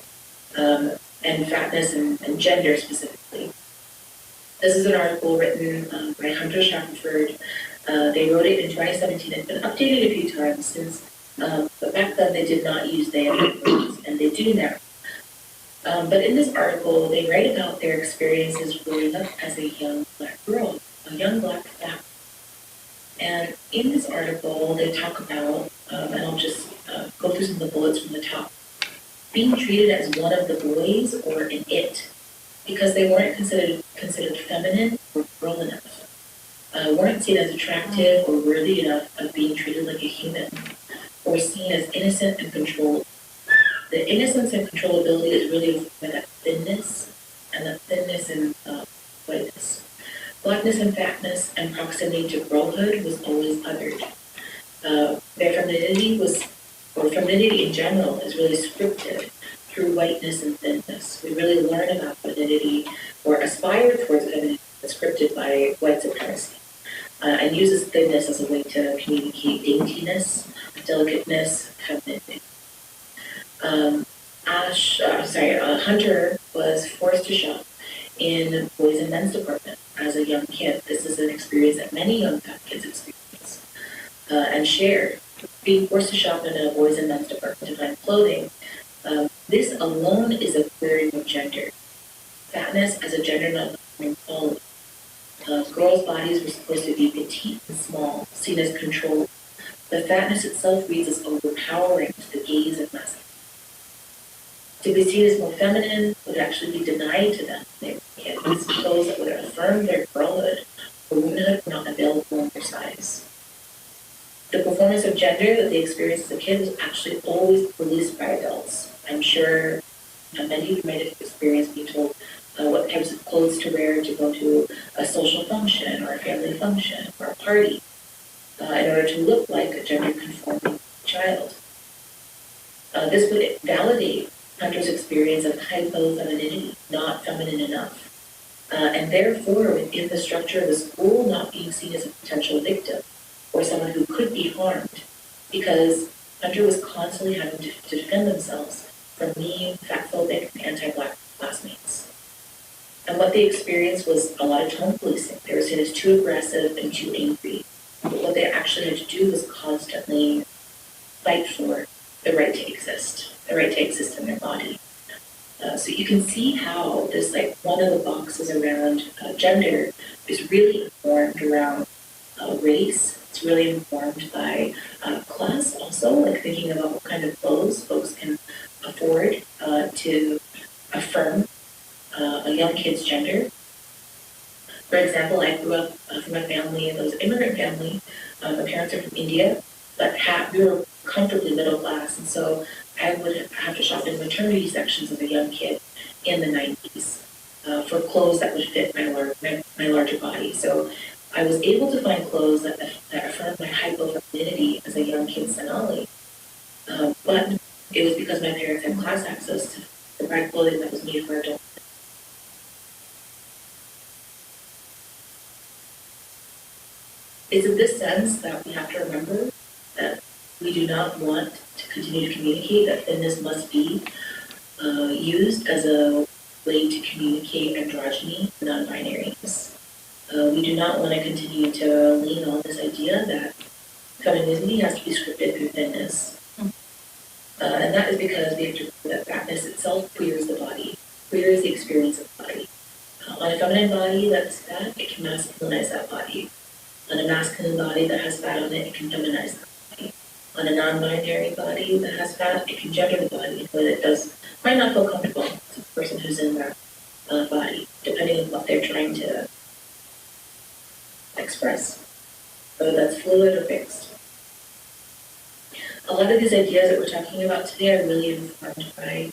and fatness and gender specifically. This is an article written by Hunter Shackelford. They wrote it in 2017. It's been updated a few times since, but back then they did not use they and words, and they do now. But in this article, they write about their experiences growing up as a young black girl, a young black fat. And in this article, they talk about, and I'll just go through some of the bullets from the top, being treated as one of the boys or an it, because they weren't considered feminine or girl enough, weren't seen as attractive or worthy enough of being treated like a human, or seen as innocent and controlled. The innocence and controllability is really by that thinness, and the thinness and whiteness. Blackness and fatness and proximity to girlhood was always othered. Their femininity femininity in general is really scripted through whiteness and thinness. We really learn about femininity or aspire towards femininity scripted by white supremacy, and uses thinness as a way to communicate daintiness, delicateness, femininity. Hunter was forced to shop in boys and men's department as a young kid. This is an experience that many young fat kids experience and share. Being forced to shop in a boys and men's department to find clothing, this alone is a queering of gender. Fatness as a gender non-conforming quality. Girls' bodies were supposed to be petite and small, seen as controlled. The fatness itself reads as overpowering to the gaze of masculinity. To be seen as more feminine would actually be denied to them. They were kids. Clothes that would affirm their girlhood or womanhood were not available in their size. The performance of gender that they experienced as a kid was actually always policed by adults. I'm sure many of you might have experienced being told what types of clothes to wear to go to a social function or a family function or a party in order to look like a gender-conforming child. This would validate Hunter's experience of hypo-femininity, not feminine enough, and therefore within the structure of the school not being seen as a potential victim or someone who could be harmed, because Hunter was constantly having to defend themselves from mean, fatphobic, and anti-black classmates. And what they experienced was a lot of tone policing. They were seen as too aggressive and too angry. But what they actually had to do was constantly fight for the right to exist in their body. So you can see how this, one of the boxes around gender is really informed around race. It's really informed by class also, thinking about what kind of clothes folks can afford to affirm a young kid's gender. For example, I grew up from a family that was an immigrant family. My parents are from India, but we were comfortably middle class, and so I would have to shop in maternity sections as a young kid in the 90s for clothes that would fit my larger body. So I was able to find clothes that affirmed my hypofemininity as a young kid, Sonalee. But it was because my parents had class access to provide clothing that was made for adults. It's in this sense that we have to remember that we do not want to continue to communicate that thinness must be used as a way to communicate androgyny and non-binariness. We do not want to continue to lean on this idea that femininity has to be scripted through thinness. And that is because we have to remember that fatness itself queers the body, queers the experience of the body. On a feminine body that's fat, it can masculinize that body. On a masculine body that has fat on it, it can feminize that body. On a non-binary body that has fat, it can gender the body in a way that might not feel comfortable to the person who's in that body, depending on what they're trying to express, whether that's fluid or fixed. A lot of these ideas that we're talking about today are really informed by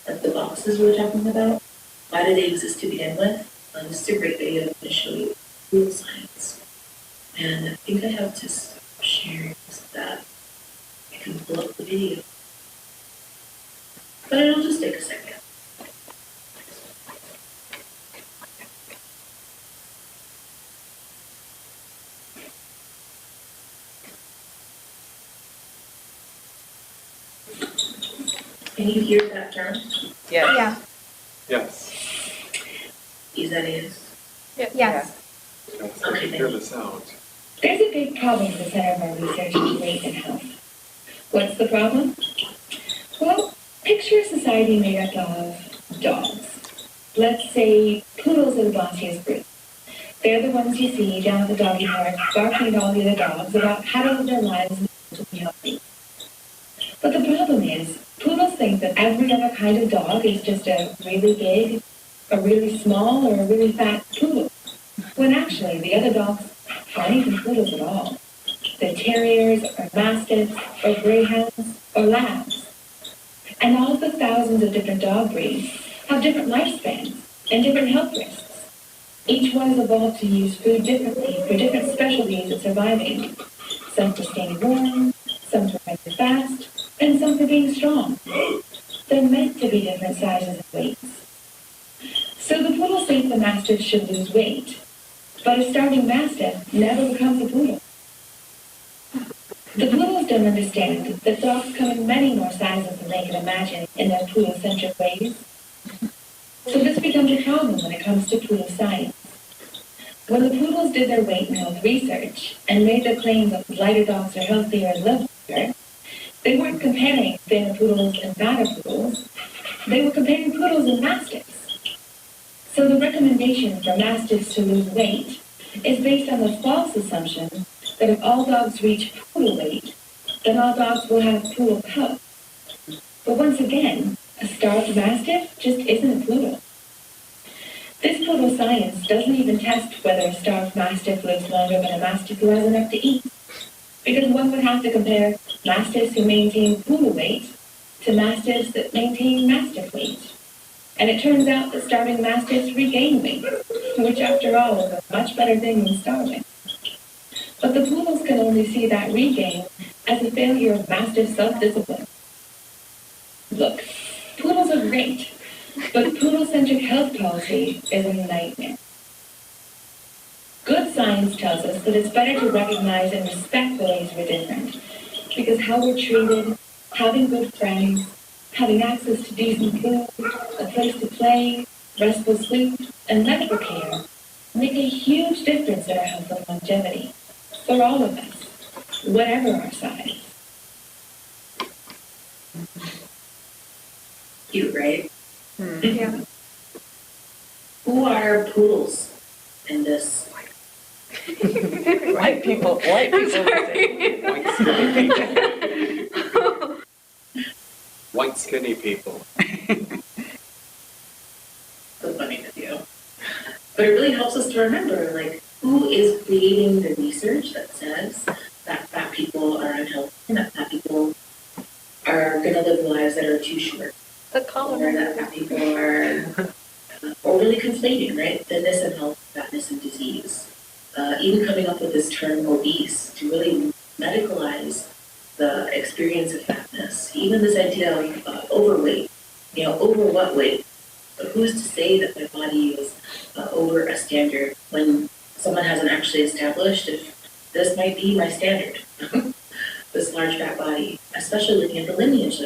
like the boxes we were talking about. Why do they exist to begin with? This is a great video to show you real science. And I think I have to stop sharing so that I can pull up the video. But it'll just take a second. Can you hear that term? Yes. Yeah. Yes. Is that it? Yes. Yes, I Okay, can hear the sound. There's a big problem at the center of our research in weight and health. What's the problem? Well, picture a society made up of dogs. Let's say poodles are the bossiest breed. They're the ones you see down at the doggy park barking at all the other dogs about how to live their lives and to be healthy. But the problem is, poodles think that every other kind of dog is just a really big, a really small, or a really fat poodle. When actually, the other dogs aren't even poodles at all. They're terriers, or mastiffs, or greyhounds, or labs. And all of the thousands of different dog breeds have different lifespans and different health risks. Each one has evolved to use food differently for different specialties of surviving. Some for staying warm, some for running fast, and some for being strong. They're meant to be different sizes and weights. So the poodles think the mastiff should lose weight, but a starving mastiff never becomes a poodle. The poodles don't understand that dogs come in many more sizes than they can imagine in their poodle-centric ways. So this becomes a problem when it comes to poodle science. When the poodles did their weight and health research and made their claim that lighter dogs are healthier and live longer, they weren't comparing thinner poodles and fatter poodles. They were comparing poodles and mastiffs. So the recommendation for mastiffs to lose weight is based on the false assumption that if all dogs reach poodle weight, then all dogs will have poodle health. But once again, a starved mastiff just isn't a poodle. This poodle science doesn't even test whether a starved mastiff lives longer than a mastiff who has enough to eat, because one would have to compare mastiffs who maintain poodle weight to mastiffs that maintain mastiff weight. And it turns out that starving mastiffs regain weight, which after all is a much better thing than starving. But the poodles can only see that regain as a failure of mastiff self-discipline. Look, poodles are great, but poodle-centric health policy is a nightmare. Good science tells us that it's better to recognize and respect the ways we're different, because how we're treated, having good friends, having access to decent food, a place to play, restful sleep, and medical care make a huge difference in our health and longevity, for all of us, whatever our size. Cute, right? Yeah. Who are poodles in this? White people. White people. White skinny people. White skinny people. So funny video. But it really helps us to remember, like, who is creating the research that says that fat people are unhealthy and that fat people are going to live lives that are too short. The Or color. that fat people are or really conflating, right? Thinness and health, fatness and disease. Even coming up with this term obese to really medicalize the experience of fatness. Even this idea of overweight, over what weight? But who's to say that my body is over a standard when someone hasn't actually established if this might be my standard, this large fat body, especially looking at the lineage.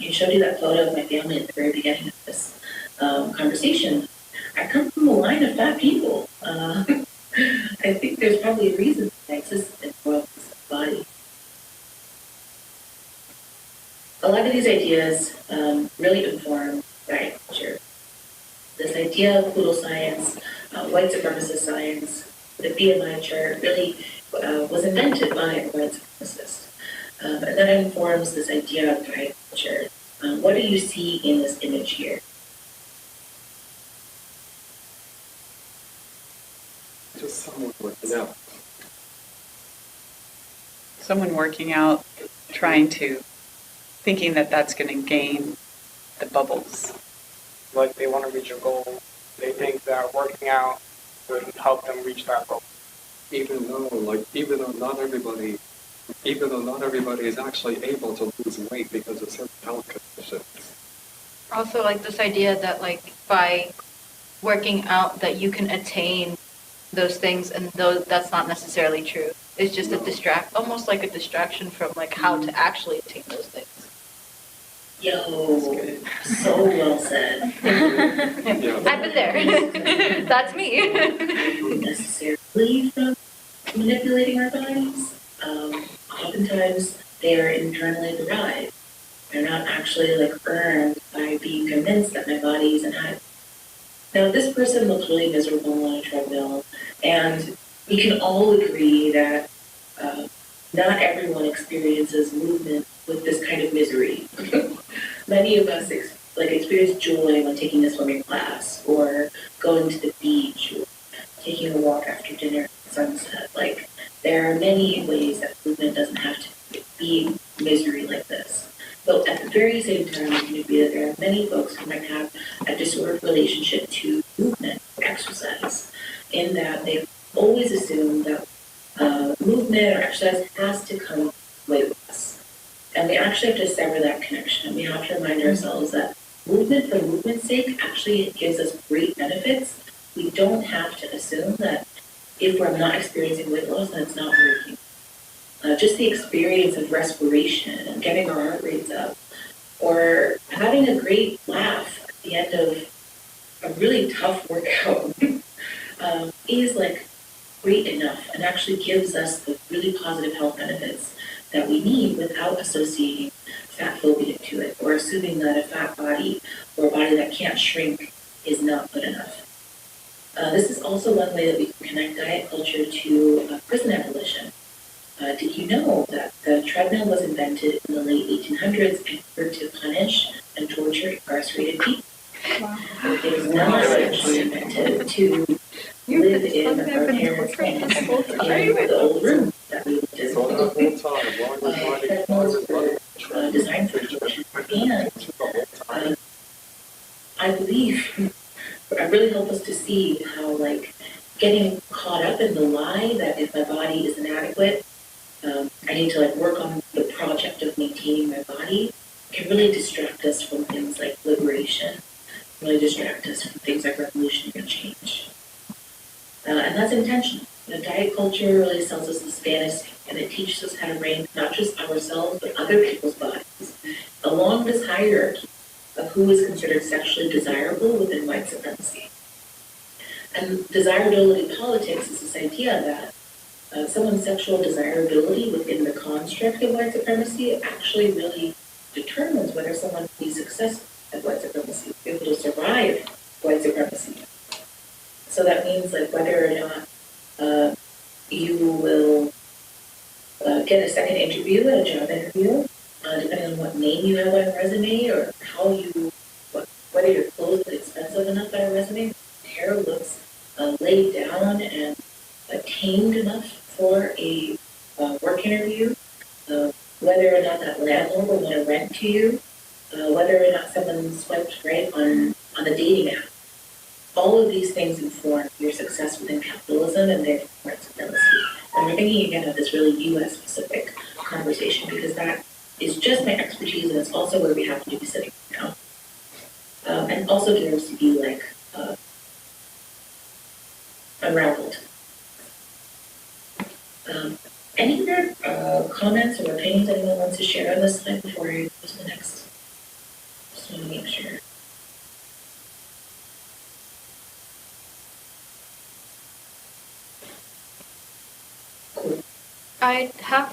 I showed you that photo of my family at the very beginning of this. conversation. I come from a line of fat people. I think there's probably a reason that exists in the world's body. A lot of these ideas really inform diet culture. This idea of poodle science, white supremacist science, the BMI chart really was invented by a white supremacist. And that informs this idea of diet culture. What do you see in this image here? Just someone working out. Someone working out, thinking that that's going to gain the bubbles. Like they want to reach a goal. They think that working out would help them reach that goal. Even though not everybody is actually able to lose weight because of certain health conditions. Also, like this idea that like by working out that you can attain those things, and that's not necessarily true. It's just almost like a distraction from like how to actually attain those things. Yo, so well said. I've been there. That's me. Necessarily from manipulating our bodies. Oftentimes they are internally derived. They're not actually like earned by being convinced that my body is inadequate. Now, this person looks really miserable on a treadmill, and we can all agree that not everyone experiences movement with this kind of misery. Many of us experience joy when taking a swimming class, or going to the beach, or taking a walk after dinner at sunset. Like, there are many ways that movement doesn't have to be misery like this. But at the very same time, we can agree that there are many folks who might have a disordered relationship to movement, or exercise, in that they've always assumed that movement or exercise has to come with us. And we actually have to sever that connection. We have to remind ourselves that movement for movement's sake actually gives us great benefits. We don't have to assume that if we're not experiencing weight loss, then it's not working. Just the experience of respiration and getting our heart rates up, or having a great laugh at the end of a really tough workout is like great enough and actually gives us the really positive health benefits that we need without associating fat phobia to it, or assuming that a fat body or a body that can't shrink is not good enough. This is also one way that we can connect diet culture to prison abolition. Did you know that the treadmill was invented in the late 1800s in order to punish and torture incarcerated people? Wow. It was not actually invented to live in our parents' homes, in the old room that we lived in. Treadmills were designed for torture, and I believe it really helped us to see how, like, getting caught up in the lie that if my body is inadequate, I need to work on the project of maintaining my body, can really distract us from things like liberation, really distract us from things like revolutionary change. And that's intentional. Diet culture really sells us this fantasy, and it teaches us how to rank not just ourselves, but other people's bodies along this hierarchy of who is considered sexually desirable within white supremacy. And desirability politics is this idea that someone's sexual desirability within the construct of white supremacy actually really determines whether someone will be successful at white supremacy, be able to survive white supremacy. So that means whether or not you will get a second interview at a job interview, depending on what name you have on a resume, or whether your clothes are expensive enough on a resume, hair looks laid down and tamed enough for a work interview, whether or not that landlord will want to rent to you, whether or not someone swiped right on a dating app. All of these things inform your success within capitalism and therefore white supremacy. And we're thinking again of this really U.S.-specific conversation because that is just my expertise, and it's also where we happen to be sitting now. And also deserves to be unraveled. Any other comments or opinions anyone wants to share on this slide before I go to the next? Just want to make sure. I have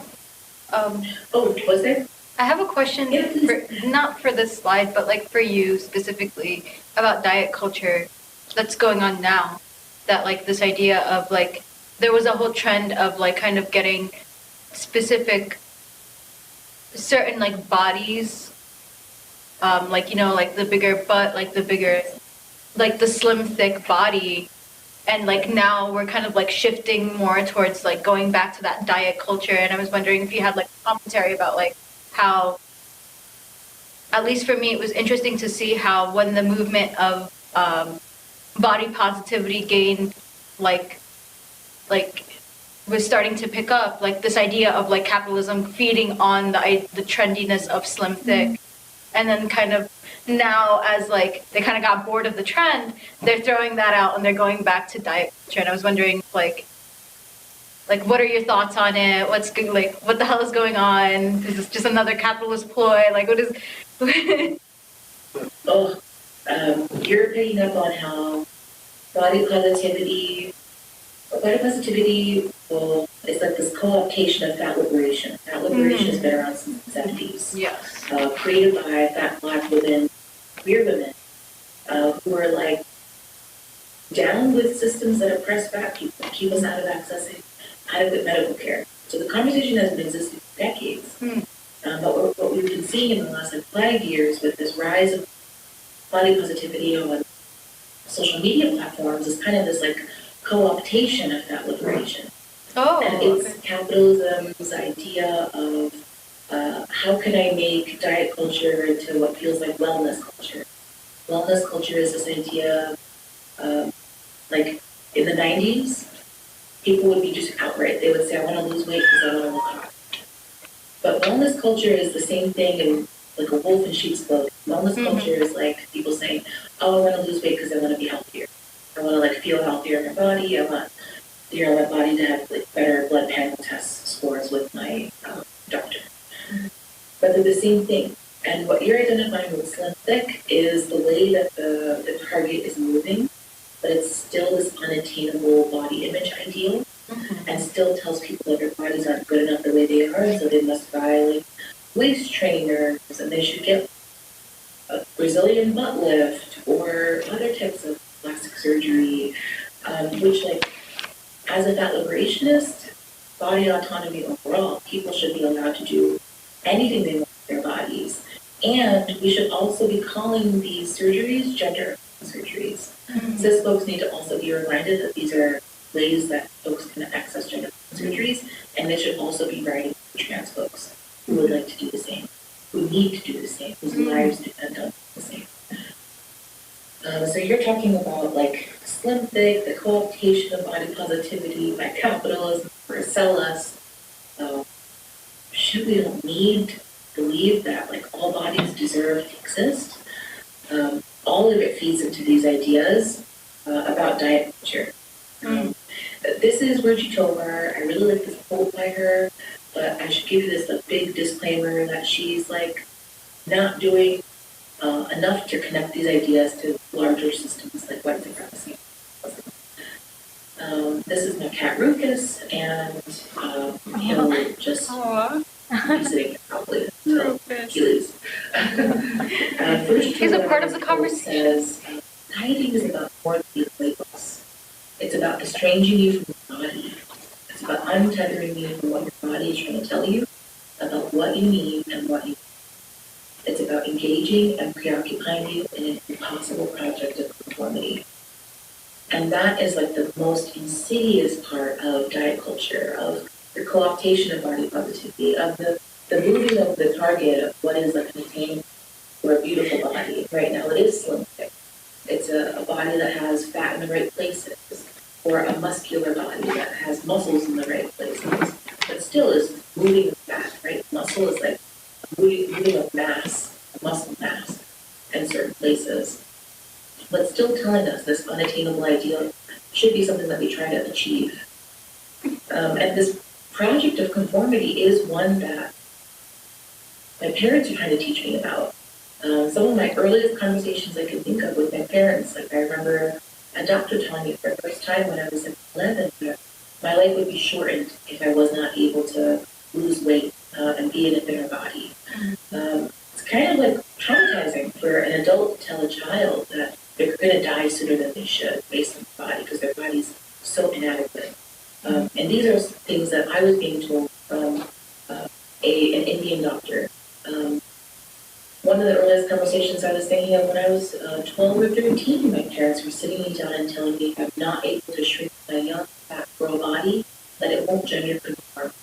Oh, was there? I have a question Yeah, please. for, not for this slide, but like for you specifically about diet culture that's going on now. That like this idea of like there was a whole trend of like kind of getting specific certain like bodies, like you know like the bigger butt, like the bigger, like the slim thick body, and like now we're kind of like shifting more towards like going back to that diet culture. And I was wondering if you had like commentary about like how, at least for me, it was interesting to see how when the movement of body positivity gained like was starting to pick up, like this idea of like capitalism feeding on the trendiness of slim thick, and then kind of now as like they kind of got bored of the trend, they're throwing that out and they're going back to diet culture. And I was wondering like what are your thoughts on it? What's good, like what the hell is going on? Is this just another capitalist ploy? Like what is Oh, you're picking up on how body positivity, well, it's like this co-optation of fat liberation. Fat liberation has been around since the 70s. Yes. Created by fat black women, queer women, who are like down with systems that oppress fat people, keep us out of accessing adequate medical care. So the conversation has been existing for decades. But what we've been seeing in the last like 5 years with this rise of body positivity on social media platforms is kind of this like co-optation of that liberation. Oh, and it's capitalism's idea of how can I make diet culture into what feels like wellness culture. Wellness culture is this idea like in the 90s, people would be just outright. They would say, I want to lose weight because I want to look hot. But wellness culture is the same thing in like a wolf in sheep's clothing. Wellness culture is like people saying, oh, I want to lose weight because I want to be healthier. I want to like feel healthier in my body. I want my body to have like better blood panel test scores with my doctor. But they're the same thing. And what you're identifying with slim thick is the way that the target is moving, but it's still this unattainable body image ideal, and still tells people that their bodies aren't good enough the way they are, and so they must buy like waist trainers, and they should get a Brazilian butt lift or other types of plastic surgery, which like as a fat liberationist, body autonomy overall, people should be allowed to do anything they want with their bodies. And we should also be calling these surgeries gender surgeries. Cis folks need to also be reminded that these are ways that folks can access gender surgeries, and they should also be writing for trans folks who would like to do the same, who need to do the same, whose lives depend on the same. So you're talking about like slim thick, the co-optation of body positivity by capitalism for sell us. Should we don't need believe that like all bodies deserve to exist? All of it feeds into these ideas about diet culture. This is Ruchi Tovar. I really like this quote by her, but I should give you this big disclaimer that she's like not doing enough to connect these ideas to larger systems like white supremacy. This is my cat Ruckus, and he'll just be sitting probably until he leaves. He's a part of the conversation. Says, dieting is about more than being weight loss. It's about estranging you from your body. It's about untethering you from what your body is trying to tell you about what you need and what you need. It's about engaging and preoccupying you in an impossible project of conformity. And that is like the most insidious part of diet culture, of the co-optation of body positivity, of the moving of the target of what is like an attainable or a beautiful body. Right now it is slim thick. It's a body that has fat in the right places, or a muscular body that has muscles in the right places, but still is moving with fat, right? Muscle is like moving of mass, muscle mass in certain places, but still telling us this unattainable ideal should be something that we try to achieve. And this project of conformity is one that my parents are trying to teach me about. Some of my earliest conversations I can think of with my parents, like I remember a doctor telling me for the first time when I was 11 that my life would be shortened if I was not able to lose weight and be in a thinner body. It's kind of like traumatizing for an adult to tell a child that they're going to die sooner than they should based on the body because their body's so inadequate. And these are things that I was being told from an Indian doctor. One of the earliest conversations I was thinking of when I was 12 or 13, my parents were sitting me down and telling me if I'm not able to shrink my young, fat girl body, that it won't gender conform.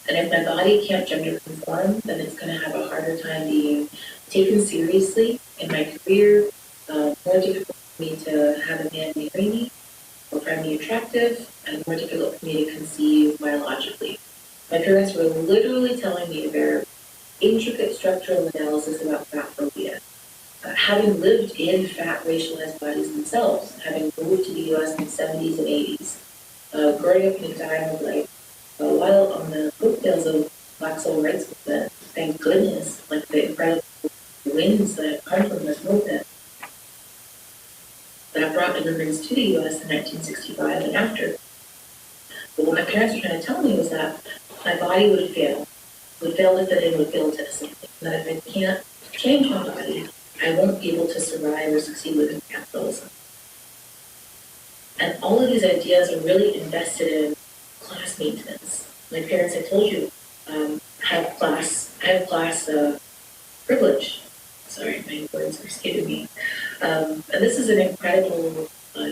And if my body can't gender conform, then it's going to have a harder time being taken seriously in my career, more difficult for me to have a man marry me or find me attractive, and more difficult for me to conceive biologically. My parents were literally telling me their intricate structural analysis about fat phobia. Having lived in fat racialized bodies themselves, having moved to the US in the 70s and 80s, growing up in a time of like, while on the coattails of Black Civil Rights movement, thank goodness, like the incredible wins that have come from this movement that brought immigrants to the US in 1965 and after. But what my parents were trying to tell me was that my body would fail to fit in, would fail to assimilate. That if I can't change my body, I won't be able to survive or succeed within capitalism. And all of these ideas are really invested in class maintenance. My parents, I told you, have class privilege. Sorry, my words are escaping me. And this is an incredible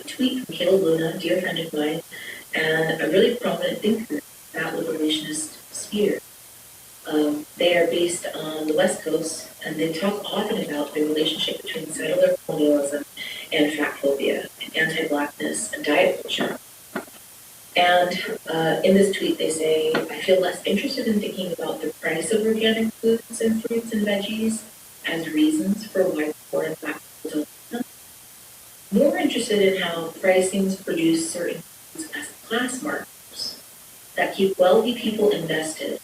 tweet from Caleb Luna, a dear friend of mine, and a really prominent thinker in that liberationist sphere. They are based on the West Coast, and they talk often about the relationship between settler colonialism and fat phobia, and anti-Blackness, and diet culture. And in this tweet, they say, I feel less interested in thinking about the price of organic foods and fruits and veggies as reasons for why poor and Black people don't eat them. More interested in how pricings produce certain foods as class markers that keep wealthy people invested,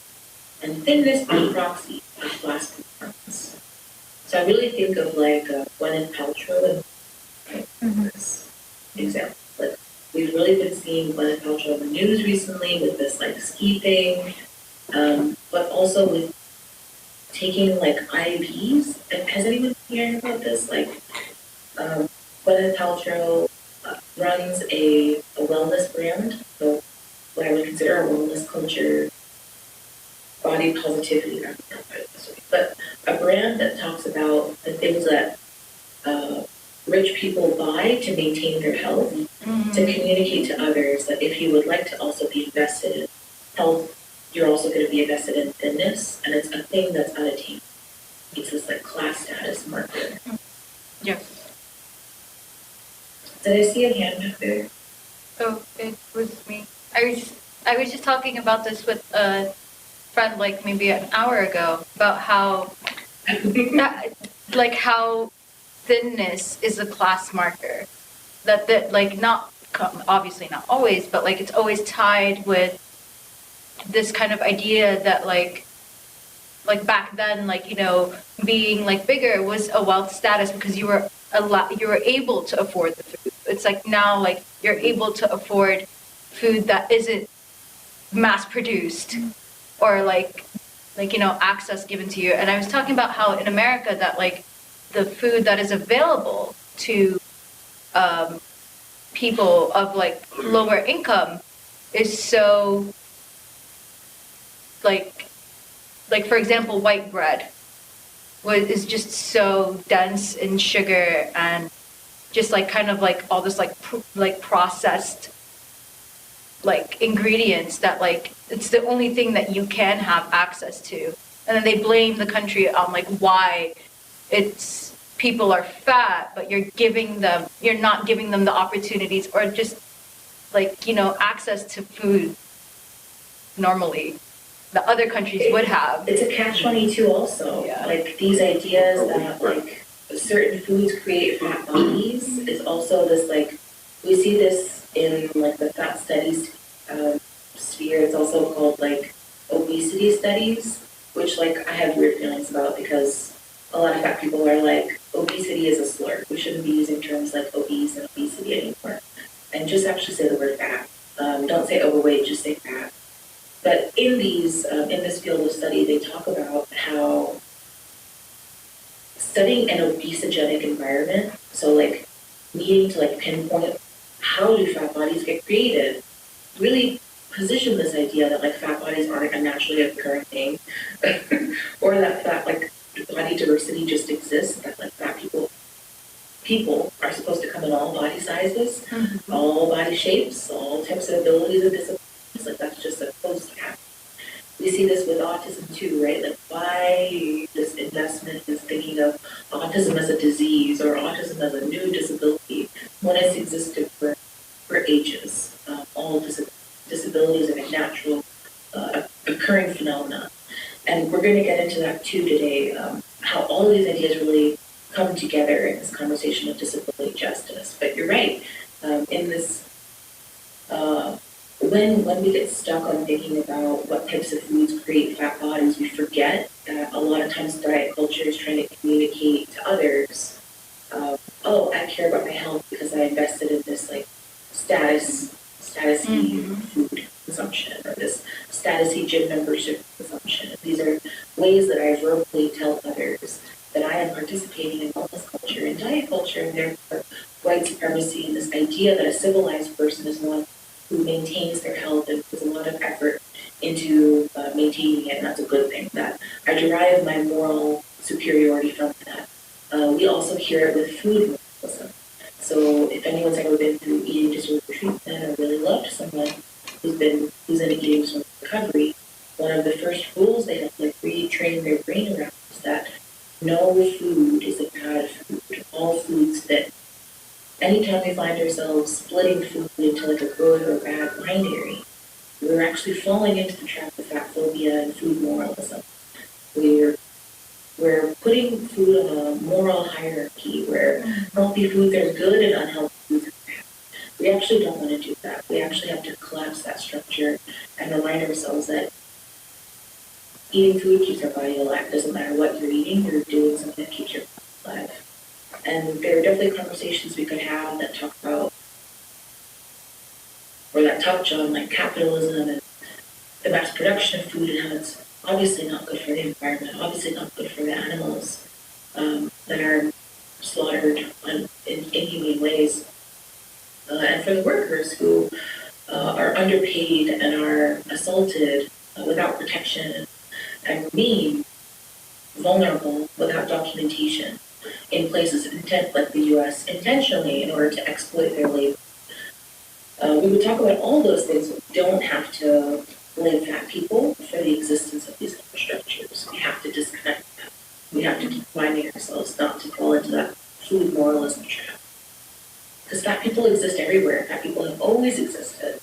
and thinness by proxy of class performance. So I really think of like Gwyneth Paltrow in this example. Like, we've really been seeing Gwyneth Paltrow in the news recently with this like ski thing, but also with taking like IVs. And has anyone heard about this? Like, Gwyneth Paltrow runs a wellness brand, so what I would consider a wellness culture, body positivity, but a brand that talks about the things that rich people buy to maintain their health, to communicate to others that if you would like to also be invested in health, you're also going to be invested in thinness, and it's a thing that's unattainable. It's this like class status marker. Yes. Did I see a hand back there? Oh, it was me. I was just talking about this with a friend like maybe an hour ago about how how thinness is a class marker. That like not obviously not always, but like it's always tied with this kind of idea that like back then, like, you know, being like bigger was a wealth status because you were able to afford the food. It's like now, like, you're able to afford food that isn't mass produced or like you know, access given to you. And I was talking about how in America that like the food that is available to people of like lower income is so like for example, white bread is just so dense in sugar and just like kind of like all this like processed like ingredients that like it's the only thing that you can have access to. And then they blame the country on like why it's people are fat, but you're not giving them the opportunities or just like, you know, access to food normally that other countries would have. It's a catch-22 also. Yeah. Like these ideas that like certain foods create fat bodies is also this like, we see this in like the fat studies sphere. It's also called like obesity studies, which like I have weird feelings about because a lot of fat people are like, obesity is a slur. We shouldn't be using terms like obese and obesity anymore. And just actually say the word fat. Don't say overweight, just say fat. But in this field of study, they talk about how studying an obesogenic environment, so like needing to like pinpoint how do fat bodies get created, really position this idea that like fat bodies aren't a naturally occurring thing, or that like body diversity just exists, that like fat people are supposed to come in all body sizes, all body shapes, all types of abilities and disabilities. Like that's just supposed to happen. We see this with autism too, right? Like why this investment is thinking of autism as a disease or autism as a new disability when it's existed for ages. All disabilities are a natural occurring phenomena. And we're going to get into that too today, how all of these ideas really come together in this conversation of disability justice. But you're right, in this, when we get stuck on thinking about what types of foods create fat bodies, we forget that a lot of times diet culture is trying to communicate to others, oh, I care about my health because I invested in this like statusy food consumption or this statusy gym membership consumption. These are ways that I verbally tell others that I am participating in wellness culture and diet culture, and therefore white supremacy and this idea that a civilized person is one who maintains their health and puts a lot of effort into maintaining it, and that's a good thing. That I derive my moral superiority from that. We also hear it with food moralism. So if anyone's ever been through eating disorder treatment or really loved someone who's in eating disorder recovery, one of the first rules they have to like retrain their brain around is that no food is a bad food. All foods fit. Anytime we find ourselves splitting food into like a good or bad binary, we're actually falling into the trap of fat phobia and food moralism. We're putting food on a moral hierarchy where healthy foods are good and unhealthy foods are bad. We actually don't want to do that. We actually have to collapse that structure and remind ourselves that eating food keeps our body alive. It doesn't matter what you're eating, you're doing something that keeps your body alive. And there are definitely conversations we could have that talk about, or that touch on like capitalism and the mass production of food and how it's obviously not good for the environment, obviously not good for the animals that are slaughtered in inhumane ways. And for the workers who are underpaid and are assaulted without protection and remain vulnerable without documentation in places like the U.S. intentionally in order to exploit their labor. We would talk about all those things, but we don't have to blame fat people for the existence of these structures. We have to disconnect them. We have to keep reminding ourselves not to fall into that food moralism trap. Because fat people exist everywhere. Fat people have always existed.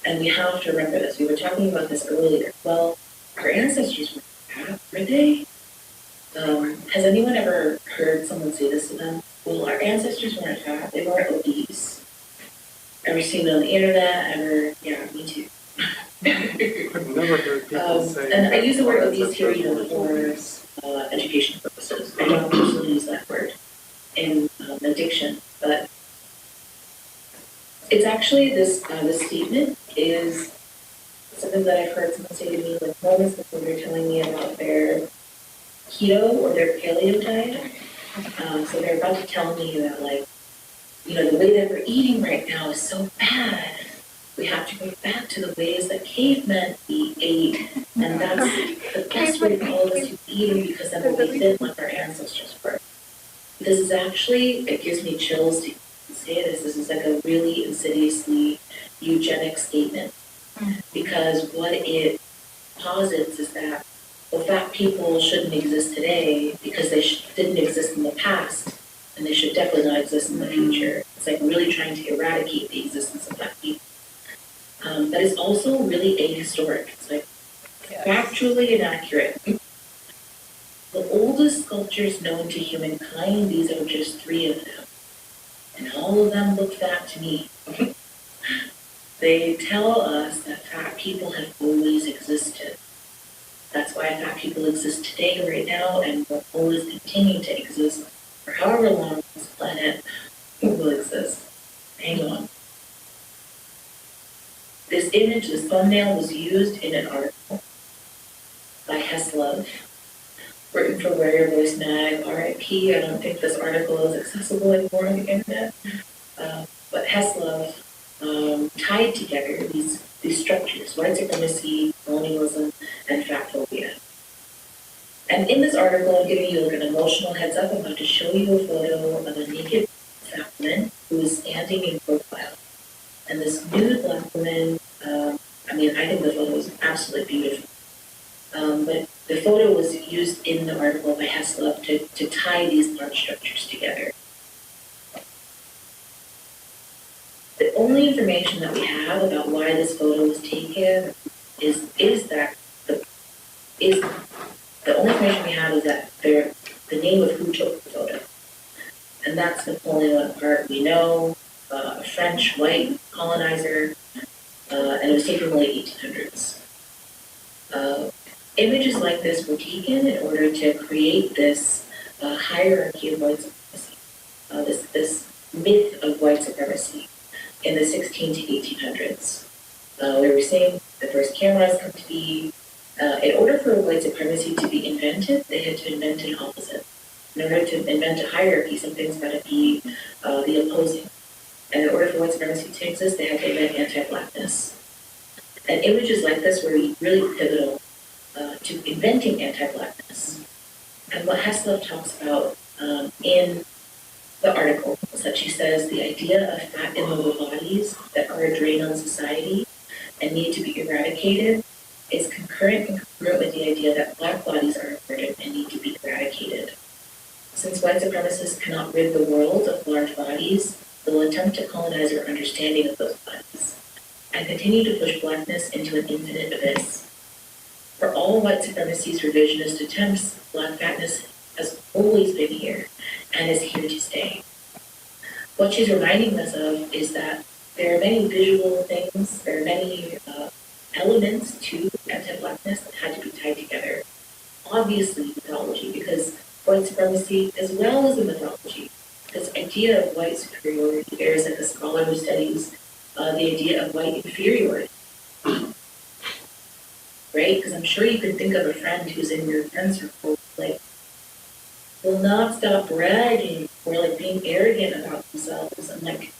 And we have to remember this. We were talking about this earlier. Well, our ancestors were fat, were they? Has anyone ever heard someone say this to them? Well, our ancestors weren't fat, they weren't obese. Ever seen it on the internet? Yeah, me too. I've never heard people say and I use the word obese here, for education purposes. I don't personally use that word in addiction, but it's actually this statement is something that I've heard someone say to me like moments before they're telling me about their keto or their paleo diet. So they're about to tell me that like, the way that we're eating right now is so bad. We have to go back to the ways that cavemen ate. And that's the best way for all of us to be eating because then we'll be fit like our ancestors were. This is actually, it gives me chills to say this. This is like a really insidiously eugenic statement. Because what it posits is that fat people shouldn't exist today because they didn't exist in the past, and they should definitely not exist in the future. It's like really trying to eradicate the existence of fat people. But it's also really ahistoric. It's like factually inaccurate. The oldest sculptures known to humankind, these are just 3 of them. And all of them look fat to me. They tell us that fat people have always existed. That's why fat people exist today, right now, and will always continue to exist for however long this planet will exist. Hang on. image, this thumbnail, was used in an article by Heslov, written for Wear Your Voice Mag, RIP. I don't think this article is accessible anymore on the internet. But Heslov tied together these structures, white supremacy, colonialism, and fatphobia. And in this article, I'm giving you like an emotional heads up. I'm about to show you a photo of a naked fat woman who is standing in profile. And this nude black woman, I think the photo is absolutely beautiful. But the photo was used in the article by Heslov to tie these large structures together. The only information that we have about why this photo was taken is the only information we have is that the name of who took the photo. And that's Napoleon Bonaparte. We know, a French white colonizer, and it was taken in the late 1800s. Images like this were taken in order to create this hierarchy of white supremacy, this myth of white supremacy in the 16 to 1800s. We were seeing the first cameras come to be. In order for white supremacy to be invented, they had to invent an opposite. In order to invent a hierarchy, something's got to be the opposing. And in order for white supremacy to exist, they had to invent anti-blackness. And images like this were really pivotal to inventing anti-blackness. And what Heslov talks about in the article is that she says the idea of fat and noble bodies that are a drain on society and need to be eradicated is concurrent and congruent with the idea that black bodies are important and need to be eradicated. Since white supremacists cannot rid the world of large bodies, they'll attempt to colonize our understanding of those bodies and continue to push blackness into an infinite abyss. For all white supremacy's revisionist attempts, black fatness has always been here and is here to stay. What she's reminding us of is that there are many visual things, there are many elements to anti-blackness that had to be tied together. Obviously, mythology, because white supremacy, as well as the mythology, this idea of white superiority, there's like a scholar who studies the idea of white inferiority, right? Because I'm sure you can think of a friend who's in your friend circle, like, will not stop bragging or like being arrogant about themselves. And like,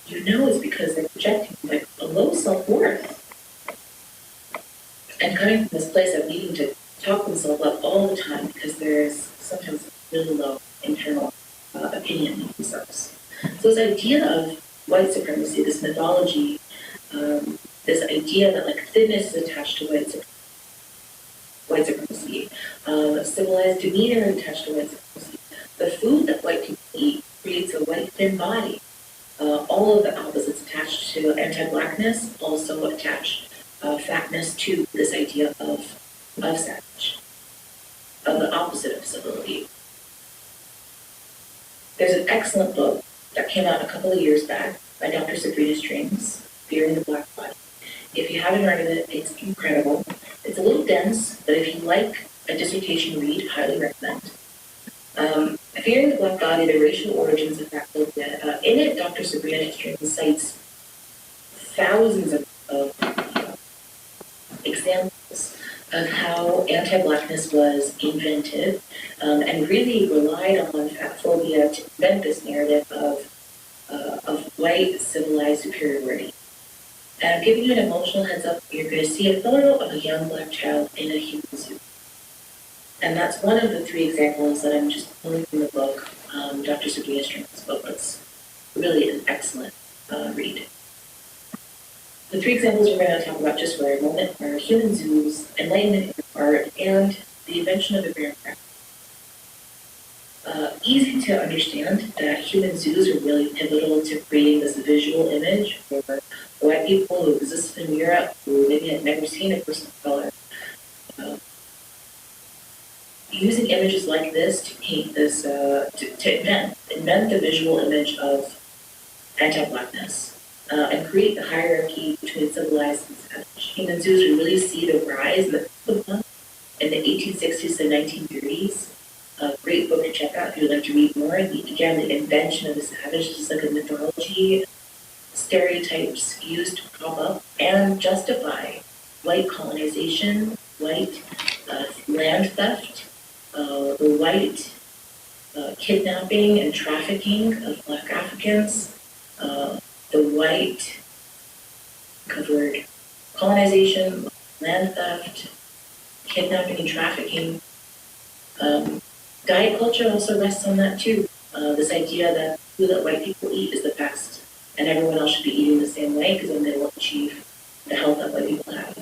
it's because they're projecting like a low self-worth. And coming from this place of needing to talk themselves up all the time because there's sometimes really low internal opinion of themselves. So this idea of white supremacy, this mythology, this idea that like thinness is attached to white supremacy, civilized demeanor is attached to white supremacy. The food that white people eat creates a white thin body. All of the opposites attached to anti-blackness also attach fatness to this idea of savage, of the opposite of civility. There's an excellent book that came out a couple of years back by Dr. Sabrina Strings, Fearing the Black Body. If you haven't heard of it, it's incredible. It's a little dense, but if you like a dissertation read, highly recommend. Fearing the Black Body, the Racial Origins of Fatphobia. In it, Dr. Sabrina Strings cites thousands of examples of how anti-blackness was invented and really relied on fatphobia to invent this narrative of white civilized superiority. And I'm giving you an emotional heads up. You're going to see a photo of a young black child in a human suit. And that's one of the three examples that I'm just pulling from the book, Dr. Sabrina Strings' book. It's really an excellent read. The three examples we're going to talk about just for a moment are human zoos, enlightenment in art, and the invention of the bear craft. Easy to understand that human zoos are really pivotal to creating this visual image for white people who existed in Europe who maybe had never seen a person of color. Using images like this to paint this, to invent the visual image of anti-blackness. And create the hierarchy between civilized and savage. Human zoos, we really see the rise in the 1860s to 1930s. A great book to check out if you'd like to read more. The invention of the savage is like a mythology stereotypes used to prop up and justify white colonization, white land theft, the white kidnapping and trafficking of Black Africans, the white covered colonization, land theft, kidnapping and trafficking. Diet culture also rests on that too. This idea that food that white people eat is the best, and everyone else should be eating the same way because then they will achieve the health that white people have.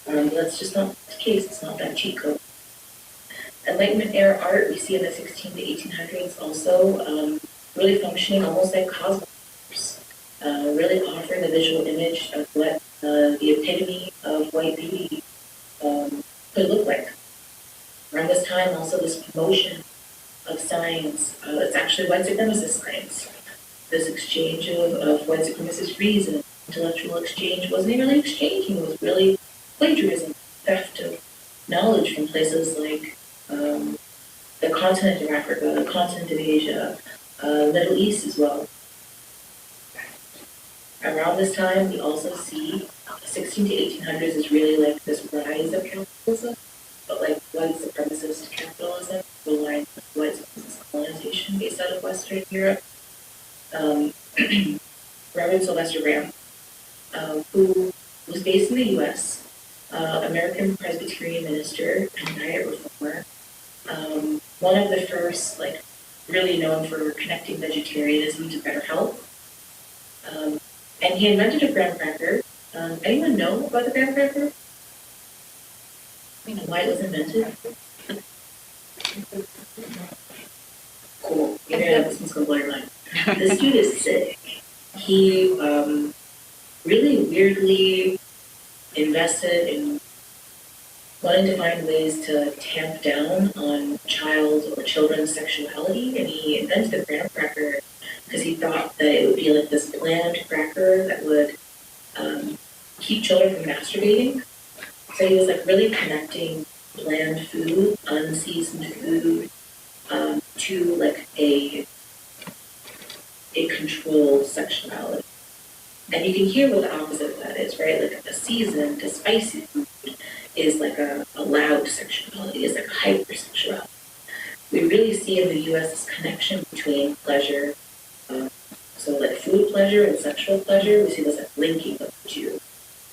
That's just not the case. It's not that cheat code. Enlightenment era art we see in the 16 to 1800s also really functioning almost like cosmos, really offering the visual image of what the epitome of white beauty could look like. Around this time, also this promotion of science, it's actually white supremacist science. This exchange of white supremacist reason, intellectual exchange wasn't really exchanging, it was really plagiarism, theft of knowledge from places like the continent of Africa, the continent of Asia, the Middle East as well. Around this time, we also see 16 to 1800s is really like this rise of capitalism, but like white supremacist capitalism, relying on white supremacist colonization based out of Western Europe. Reverend Sylvester Graham, who was based in the U.S., American Presbyterian minister and diet reformer, one of the first, like, really known for connecting vegetarianism to better health. And he invented a graham cracker. Anyone know about the graham cracker? You know why it was invented? Cool. You're gonna, this one's gonna blow your mind. This dude is sick. He really weirdly invested in wanting to find ways to tamp down on child or children's sexuality, and he invented the graham cracker because he thought that it would be like this bland cracker that would keep children from masturbating. So he was like really connecting bland food, unseasoned food, to like a controlled sexuality. And you can hear what the opposite of that is, right? Like a seasoned, a spicy food is like a loud sexuality, is like a hypersexuality. We really see in the U.S. this connection between pleasure, so like food pleasure and sexual pleasure, we see this like linking of the two.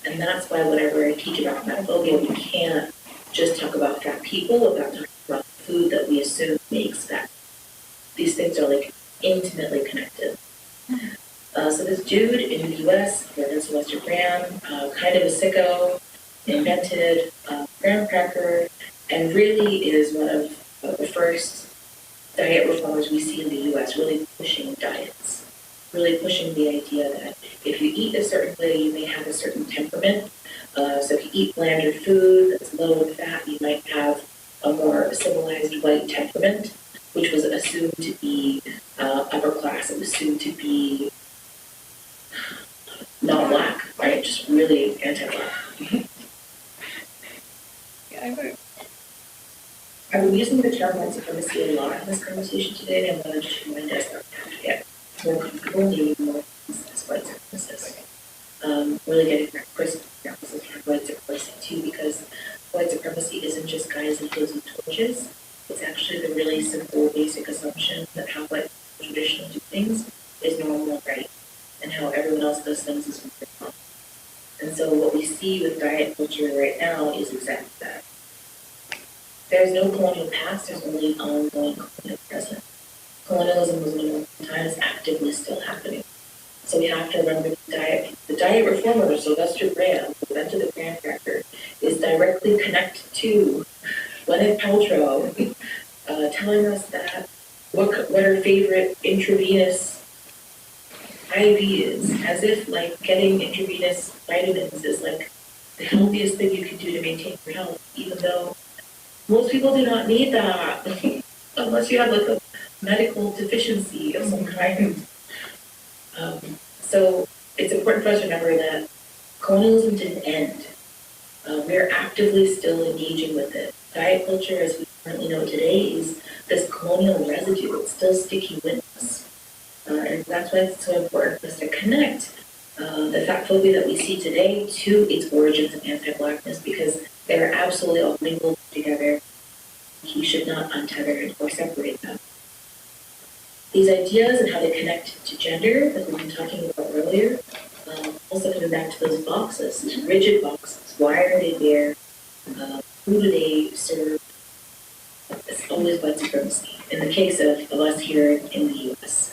And that's why whenever I teach about fatphobia, we can't just talk about fat people without talking about food that we assume makes fat. These things are like intimately connected. So this dude in the U.S., Reverend Sylvester Graham, kind of a sicko, invented graham cracker, and really is one of the first diet reformers we see in the U.S. really pushing diets, really pushing the idea that if you eat a certain way, you may have a certain temperament. So if you eat blander food that's low in fat, you might have a more civilized white temperament, which was assumed to be upper class. It was assumed to be not black, right? Just really anti-black. I'm using the term white supremacy a lot in this conversation today, and I'm going to just remind us that we have to get more comfortable naming more things as white supremacists. Really getting crisp examples of white supremacy too, because white supremacy isn't just guys in hoods and torches. It's actually the really simple, basic assumption that how white traditional do things is normal and right, and how everyone else does things is wrong. And so what we see with diet culture right now is exactly that. There's no colonial past, there's only ongoing colonial present. Colonialism was known at time, is actively still happening. So we have to remember the diet reformer, Sylvester Graham, who invented the graham cracker, is directly connected to Gwyneth Paltrow telling us that what her favorite intravenous IV is, as if like getting intravenous vitamins is like the healthiest thing you can do to maintain your health, even though most people do not need that unless you have like a medical deficiency of some kind. So it's important for us to remember that colonialism didn't end. We're actively still engaging with it. Diet culture, as we currently know today, is this colonial residue. It's still sticking with us. And that's why it's so important for us to connect the fat phobia that we see today to its origins in anti-blackness, because they're absolutely all mingled together. You should not untether or separate them. These ideas and how they connect to gender, that we've been talking about earlier, also coming back to those boxes, these rigid boxes. Why are they there? Who do they serve? It's always white supremacy. In the case of us here in the U.S.,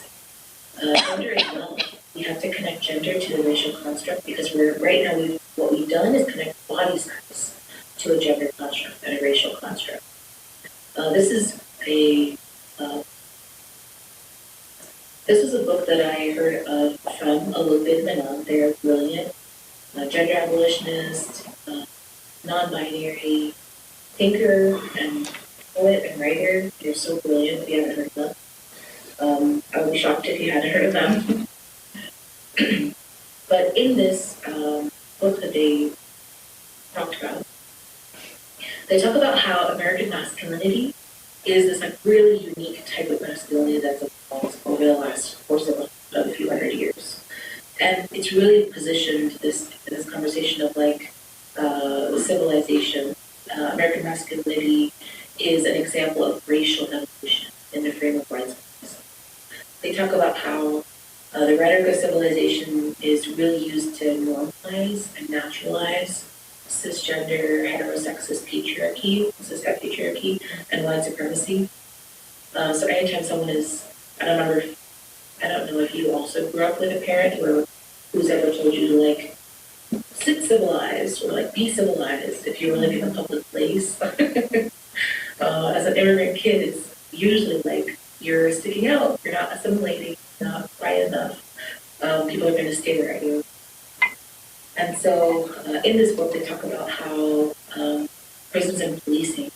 gender as well. We have to connect gender to the racial construct, because right now what we've done is connect body size to a gender construct and a racial construct. This is a book that I heard of from Olupin Menon. They're brilliant gender abolitionist, non-binary thinker and poet and writer. They're so brilliant if you haven't heard of them. I would be shocked if you hadn't heard of them. But in this book that they talked about, they talk about how American masculinity is this like really unique type of masculinity that's evolved over the last course of a few hundred years. And it's really positioned this conversation of like civilization. American masculinity is an example of racial evolution in the frame of rights. They talk about how the rhetoric of civilization is really used to normalize and naturalize cisgender, heterosexist patriarchy, cishet patriarchy, and white supremacy. So anytime someone is, I don't know if you also grew up with a parent who's ever told you to like sit civilized or like be civilized if you were like in a public place. As an immigrant kid, it's usually like you're sticking out, you're not assimilating, not quiet enough. People are going to stare at you. And so in this book, they talk about how prisons and policing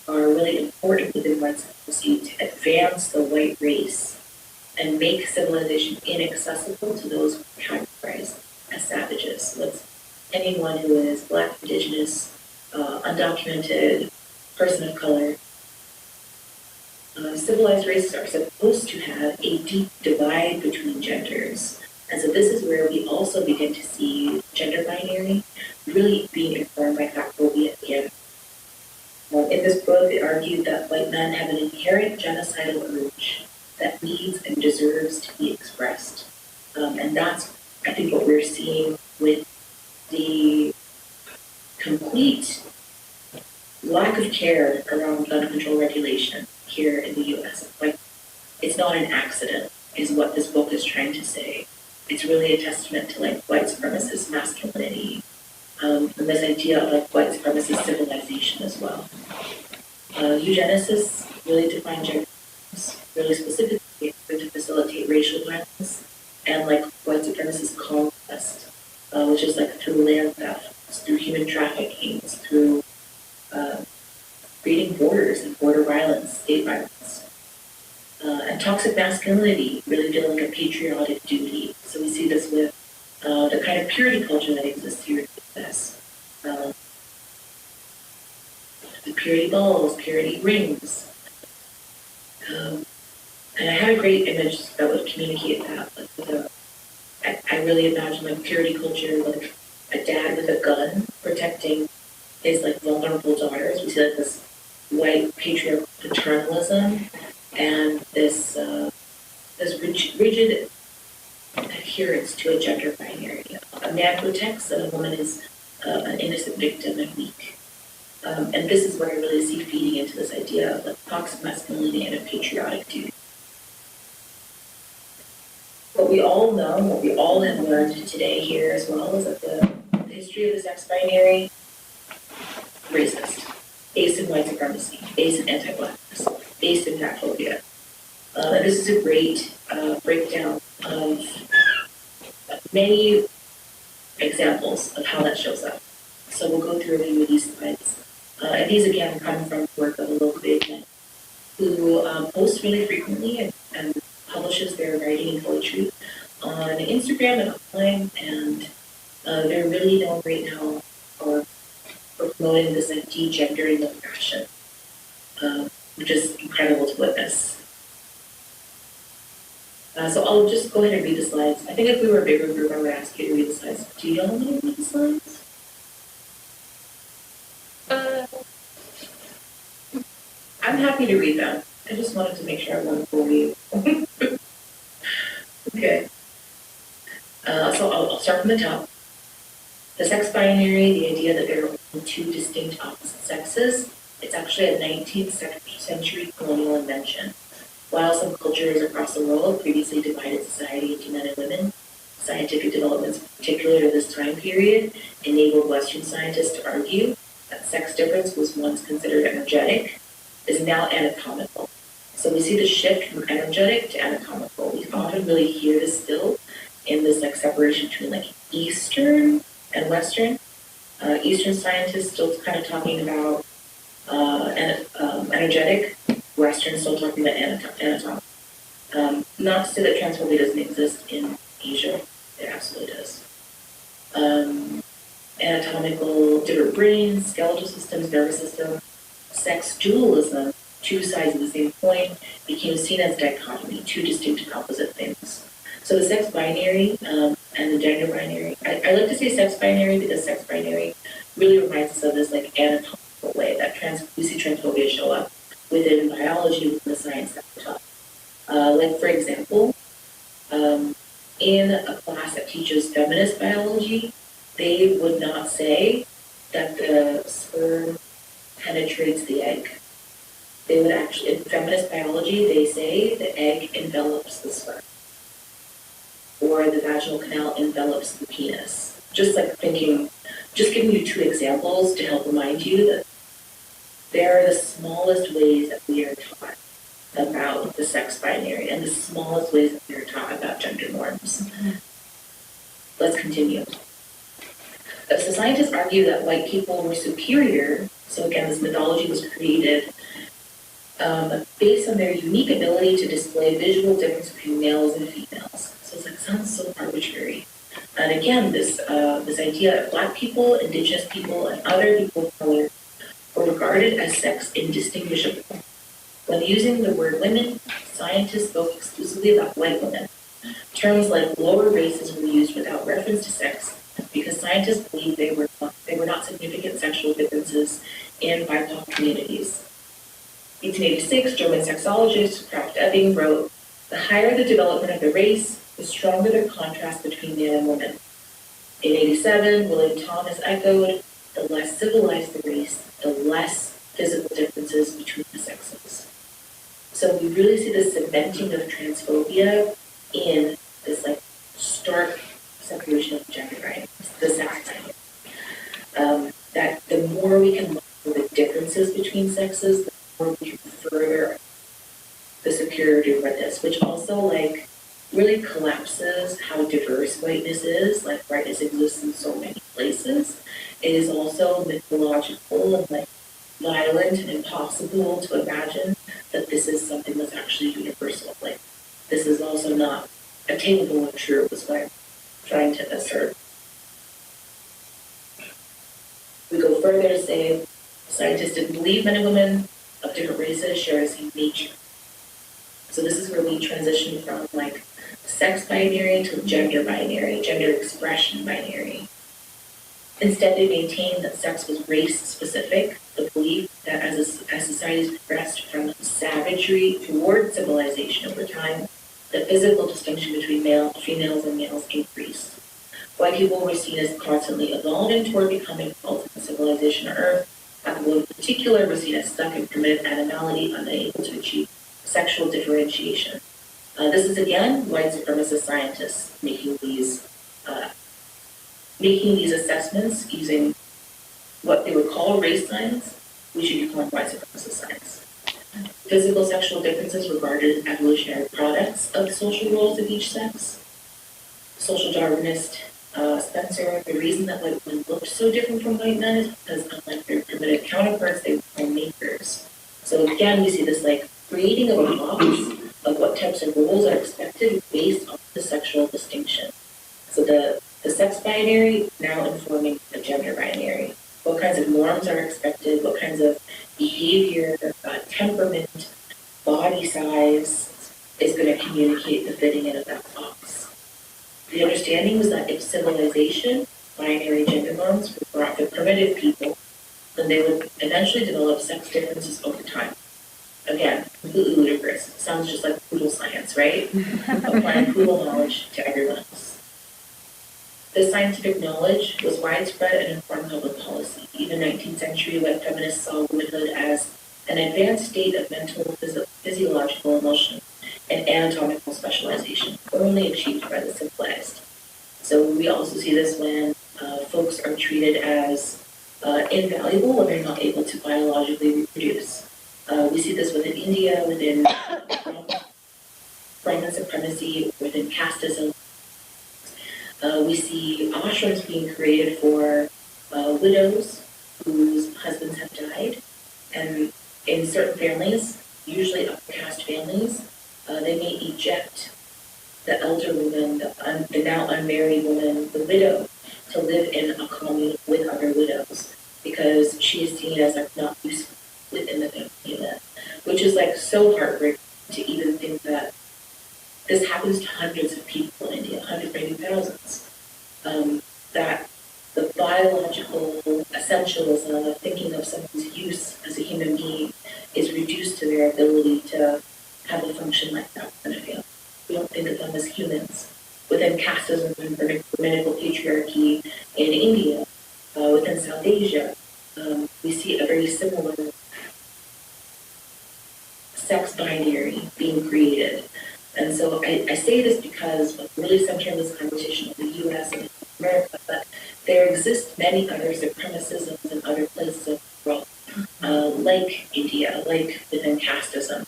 are really important within white supremacy to advance the white race and make civilization inaccessible to those categorized as savages. So that's anyone who is Black, Indigenous, undocumented, person of color. Civilized races are supposed to have a deep divide between genders. And so this is where we also begin to see gender binary really being informed by fat phobia again. In this book, they argued that white men have an inherent genocidal urge that needs and deserves to be expressed. And that's, I think, what we're seeing with the complete lack of care around gun control regulation here in the U.S. Like, it's not an accident, is what this book is trying to say. It's really a testament to like white supremacist masculinity, and this idea of like white supremacist civilization as well. Eugenicists really define gender really specifically to facilitate racial violence, and like white supremacist conquest, which is like through land theft, through human trafficking, through creating borders and border violence, state violence. And toxic masculinity, really feeling like a patriotic duty. So we see this with the kind of purity culture that exists here in the US. The purity balls, purity rings. And I had a great image that would communicate that. Like I really imagine like purity culture, like a dad with a gun protecting his like vulnerable daughters. We see like this white patriarchal paternalism and this rigid adherence to a gender binary. A man protects and a woman is an innocent victim and weak. And this is where I really see feeding into this idea of like toxic masculinity and a patriotic duty. What we all know, what we all have learned today here as well, is that the history of the sex binary, racist, based in white supremacy, based in anti-blackness, based in fat phobia. And this is a great breakdown of many examples of how that shows up. So we'll go through a few of these slides. And these again come from work of a local man who posts really frequently and publishes their writing and poetry on Instagram and online, and they're really known right now for promoting this like de-gendering of fashion, which is incredible to witness. So I'll just go ahead and read the slides. I think if we were a bigger group, I would ask you to read the slides. Do y'all want to read the slides? I'm happy to read them. I just wanted to make sure everyone will read. Okay. So I'll start from the top. The sex binary, the idea that there are only two distinct opposite sexes, it's actually a 19th century colonial invention. While some cultures across the world previously divided society into men and women, scientific developments, particularly in this time period, enabled Western scientists to argue that sex difference was once considered energetic, is now anatomical. So we see the shift from energetic to anatomical. We often really hear this still in this like separation between like Eastern and Western. Eastern scientists still kind of talking about energetic, Western still talking about anatomical. Not to say that transphobia doesn't exist in Asia, it absolutely does. Anatomical, different brains, skeletal systems, nervous system, sex dualism, two sides of the same coin, became seen as dichotomy, two distinct and opposite things. So the sex binary and the gender binary, I like to say sex binary because sex binary really reminds us of this like anatomical way that we see transphobia show up within biology, within the science that we're taught. Like for example, in a class that teaches feminist biology, they would not say that the sperm penetrates the egg. They would actually, in feminist biology, they say the egg envelops the sperm. Or the vaginal canal envelops the penis. Just like thinking, just giving you two examples to help remind you that there are the smallest ways that we are taught about the sex binary and the smallest ways that we are taught about gender norms. Mm-hmm. Let's continue. So scientists argue that white people were superior, so again, this mythology was created based on their unique ability to display visual difference between males and females. So it's like, sounds so arbitrary. And again, this idea that Black people, Indigenous people, and other people of color were regarded as sex indistinguishable. When using the word women, scientists spoke exclusively about white women. Terms like lower races were used without reference to sex because scientists believed they were not significant sexual differences in BIPOC communities. 1886, German sexologist Kraft Ebing wrote, "The higher the development of the race, the stronger the contrast between man and woman." In 87, William Thomas echoed, "The less civilized the race, the less physical differences between the sexes." So we really see the cementing of transphobia in this like stark separation of gender rights, the sex binary. That the more we can look for the differences between sexes, the more we can further the superiority over this, which also like really collapses how diverse whiteness is. Like whiteness exists in so many places. It is also mythological and like violent and impossible to imagine that this is something that's actually universal. Like this is also not attainable and true, is what I'm trying to assert. We go further to say scientists didn't believe men and women of different races share the same nature. So this is where we transition from like sex binary to gender binary, gender expression binary. Instead, they maintained that sex was race-specific, the belief that as societies progressed from savagery toward civilization over time, the physical distinction between females and males increased. White people were seen as constantly evolving toward becoming the ultimate civilization on Earth. Black people in particular were seen as stuck in primitive animality, unable to achieve sexual differentiation. This is again white supremacist scientists making these assessments using what they would call race science. We should be calling white supremacist science. Physical sexual differences regarded as evolutionary products of the social roles of each sex. Social Darwinist Spencer, the reason that white women looked so different from white men is because unlike their primitive counterparts, they were homemakers. So again, we see this like creating of a box of what types of roles are expected based on the sexual distinction. So the sex binary now informing the gender binary. What kinds of norms are expected, what kinds of behavior, temperament, body size is going to communicate facilitate the fitting in of that box. The understanding was that if civilization, binary gender norms, were brought to primitive people, then they would eventually develop sex differences over time. Again, completely ludicrous. Sounds just like poodle science, right? Applying poodle knowledge to everyone else. This scientific knowledge was widespread and informed public policy. Even 19th century white feminists saw womanhood as an advanced state of mental, physiological, emotional, and anatomical specialization, only achieved by the civilized. So we also see this when folks are treated as invaluable when they're not able to biologically reproduce. We see this within India, within Brahmin supremacy, within casteism. We see ashrams being created for widows whose husbands have died. And in certain families, usually upper caste families, they may eject the elder woman, the now unmarried woman, the widow, to live in a commune with other widows because she is seen as like not useful within the family unit, which is like so heartbreaking to even think that this happens to hundreds of people in India, hundreds, maybe thousands. That the biological essentialism of thinking of someone's use as a human being is reduced to their ability to have a function like that within a family. We don't think of them as humans. Within casteism and Brahminical patriarchy in India, within South Asia, we see a very similar sex binary being created. And so I say this because I'm really centering this conversation on the U.S. and America, but there exist many other supremacisms in other places of the world, like India, like within casteism.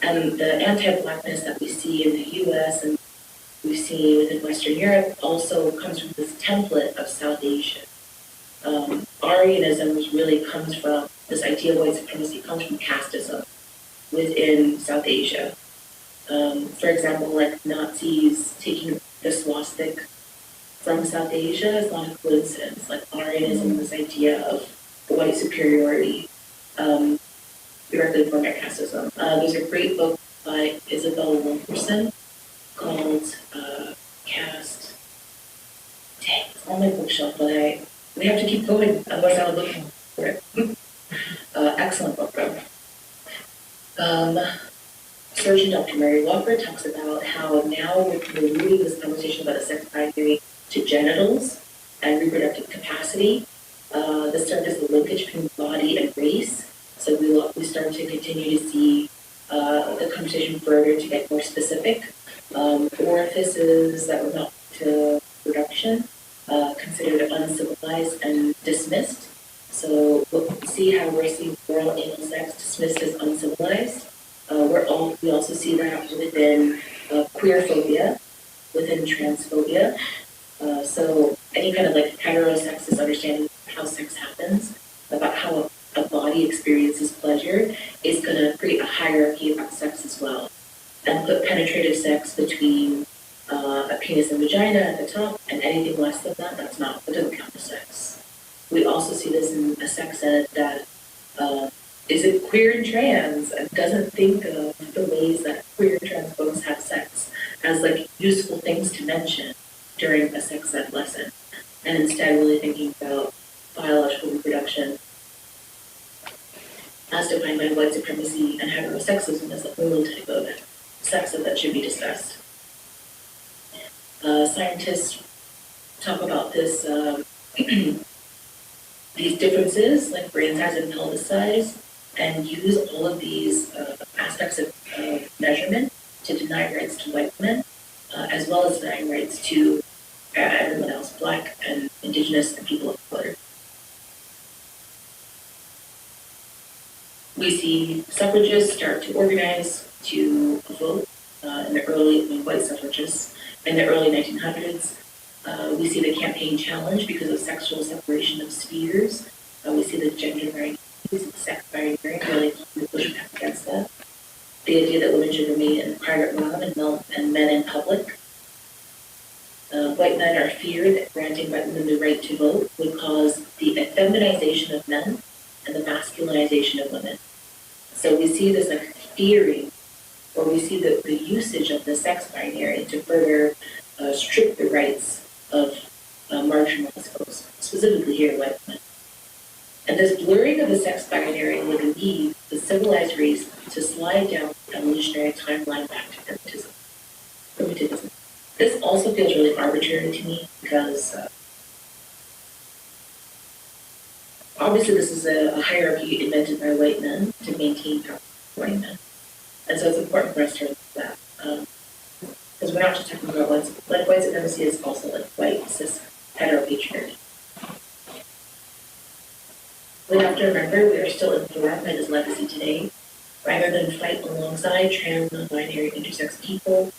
And the anti-Blackness that we see in the U.S. and we see within Western Europe also comes from this template of South Asia. Aryanism really comes from, this idea of white supremacy comes from casteism within South Asia. For example, like Nazis taking the swastika from South Asia is not a coincidence. Like Aryanism, this idea of white superiority, directly informed by casteism. There's a great book by Isabel Wilkerson called Caste. Dang, it's on my bookshelf, but we have to keep going, otherwise I would look for it. Excellent book, though. Surgeon Dr. Mary Walker talks about how now we're moving this conversation about a sex binary to genitals and reproductive capacity. This served as the linkage between body and race. So we start to continue to see the conversation further to get more specific. Orifices that were not to reproduction, considered uncivilized and dismissed. So we'll see how we're seeing oral anal sex dismissed as uncivilized. We also see that within queerphobia, within transphobia. So any kind of like heterosexist understanding of how sex happens, about how a body experiences pleasure, is going to create a hierarchy about sex as well. And put penetrative sex between a penis and vagina at the top, and anything less than that, that doesn't count as sex. We also see this in a sex ed that isn't queer and trans and doesn't think of the ways that queer and trans folks have sex as like useful things to mention during a sex ed lesson, and instead really thinking about biological reproduction as defined by white supremacy and heterosexism as the only type of sex that should be discussed. Scientists talk about this, these differences, like brain size and pelvis size, and use all of these aspects of measurement to deny rights to white women, as well as denying rights to everyone else, Black and Indigenous and people of color. We see suffragists start to organize to vote white suffragists in the early 1900s. We see the campaign challenge because of sexual separation of spheres. We see the gender binary, sex binary really push back against that. The idea that women should remain in the private realm and men in public. White men are feared that granting white women the right to vote would cause the effeminization of men and the masculinization of women. So we see this like fearing or we see the usage of the sex binary to further strip the rights of marginalized folks, specifically here white men. And this blurring of the sex binary would lead the civilized race to slide down the evolutionary timeline back to primitivism. This also feels really arbitrary to me because obviously this is a hierarchy invented by white men to maintain power for white men. And so it's important for us to remember that. Because we're not just talking about white supremacy, it's also like white, cis, heteropatriarchy. We have to remember we are still informed by this legacy today. Rather than fight alongside trans, non-binary, intersex people,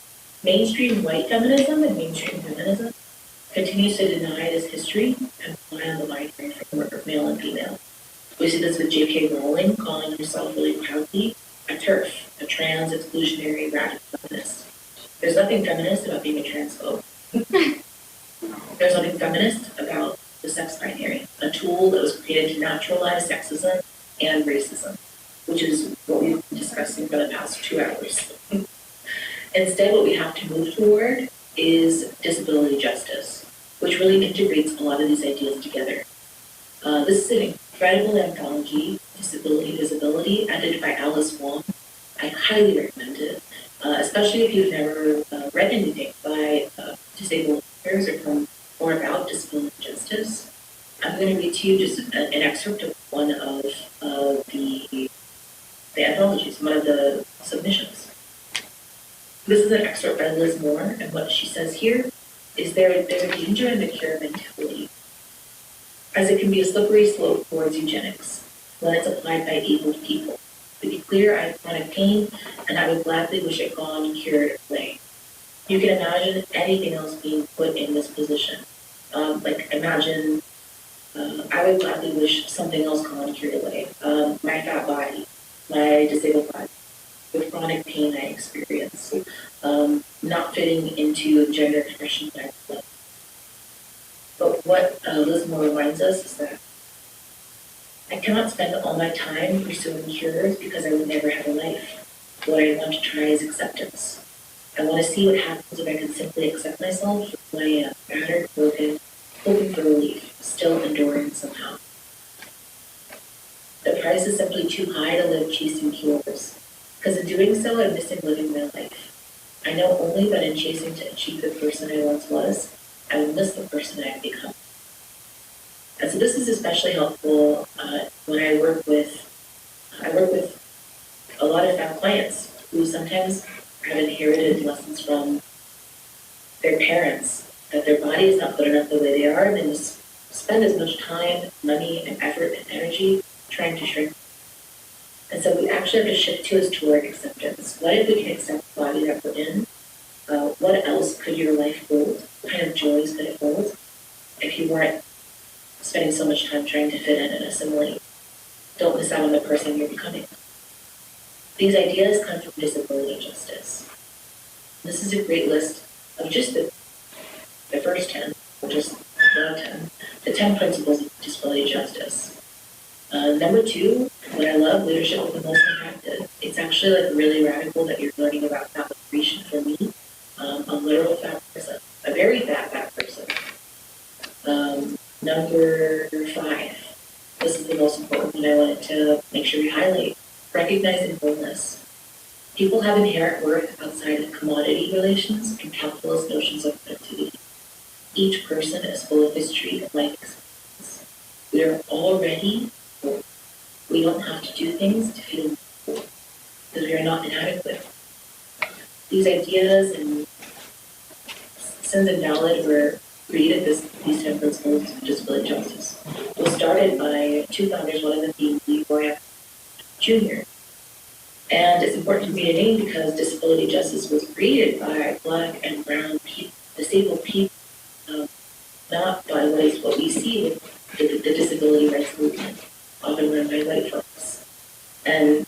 mainstream white feminism and mainstream feminism continues to deny this history and rely on the binary framework of male and female. We see this with J.K. Rowling calling herself really proudly a TERF, a trans exclusionary radical feminist. There's nothing feminist about being a transphobe. There's nothing feminist about the sex binary, a tool that was created to naturalize sexism and racism, which is what we've been discussing for the past 2 hours. Instead, what we have to move toward is disability justice, which really integrates a lot of these ideas together. This is an incredible anthology, Disability Visibility, edited by Alice Wong. I highly recommend it, especially if you've never read anything by disabled authors or from more about disability justice. I'm going to read to you just an excerpt of one of the anthologies, one of the submissions. This is an excerpt by Liz Moore, and what she says here is there's a danger in the cure mentality, as it can be a slippery slope towards eugenics when it's applied by abled people. To be clear, I have chronic pain, and I would gladly wish it gone, cured, away. You can imagine anything else being put in this position. Imagine, I would gladly wish something else gone, cured, away. My fat body, my disabled body, with chronic pain I experience, not fitting into a gender expression that I love. But what Liz Moore reminds us is that I cannot spend all my time pursuing cures because I would never have a life. What I want to try is acceptance. I want to see what happens if I can simply accept myself for who I am, battered, broken, hoping for relief, still enduring somehow. The price is simply too high to live chasing cures, because in doing so, I'm missing living my life. I know only that in chasing to achieve the person I once was, I will miss the person I've become. And so this is especially helpful when I work with a lot of fat clients who sometimes have inherited lessons from their parents that their body is not good enough the way they are, and they must spend as much time, money, and effort and energy trying to shrink. And so we actually have to shift toward acceptance. What if we can accept the body that we're in? What else could your life hold? What kind of joys could it hold if you weren't spending so much time trying to fit in and assimilate? Don't miss out on the person you're becoming. These ideas come from disability justice. This is a great list of just the first 10, or just not 10, the 10 principles of disability justice. Number 2, what I love, leadership with the most impacted. It's actually like really radical that you're learning about fat liberation for me. A literal fat person, a very fat person. Number 5, this is the most important one I wanted to make sure we highlight. Recognizing wholeness. People have inherent worth outside of commodity relations and capitalist notions of productivity. Each person is full of history and life experience. We are already whole. We don't have to do things to feel whole, because we are not inadequate. These ideas and Sins Invalid were created these 10 principles of disability justice. It was started by 2 founders, one of them being Leroy Jr. And it's important to read a name because disability justice was created by Black and brown people, disabled people, not by what we see with the disability rights movement, often run by white folks. And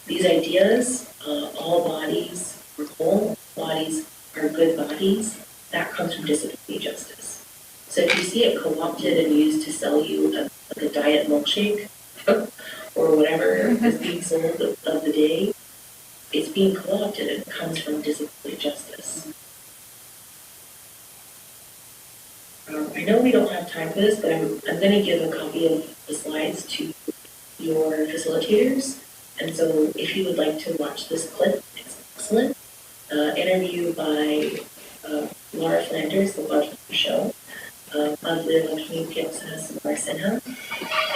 these ideas, all bodies are whole, bodies are good bodies, that comes from disability justice. So if you see it co-opted and used to sell you a diet milkshake, or whatever is being sold of the day, it's being co-opted and it comes from disability justice. I know we don't have time for this, but I'm going to give a copy of the slides to your facilitators. And so if you would like to watch this clip, it's excellent. Interview by Laura Flanders, the Love Show, of the Lakshmi Piyosa Samar Sinha.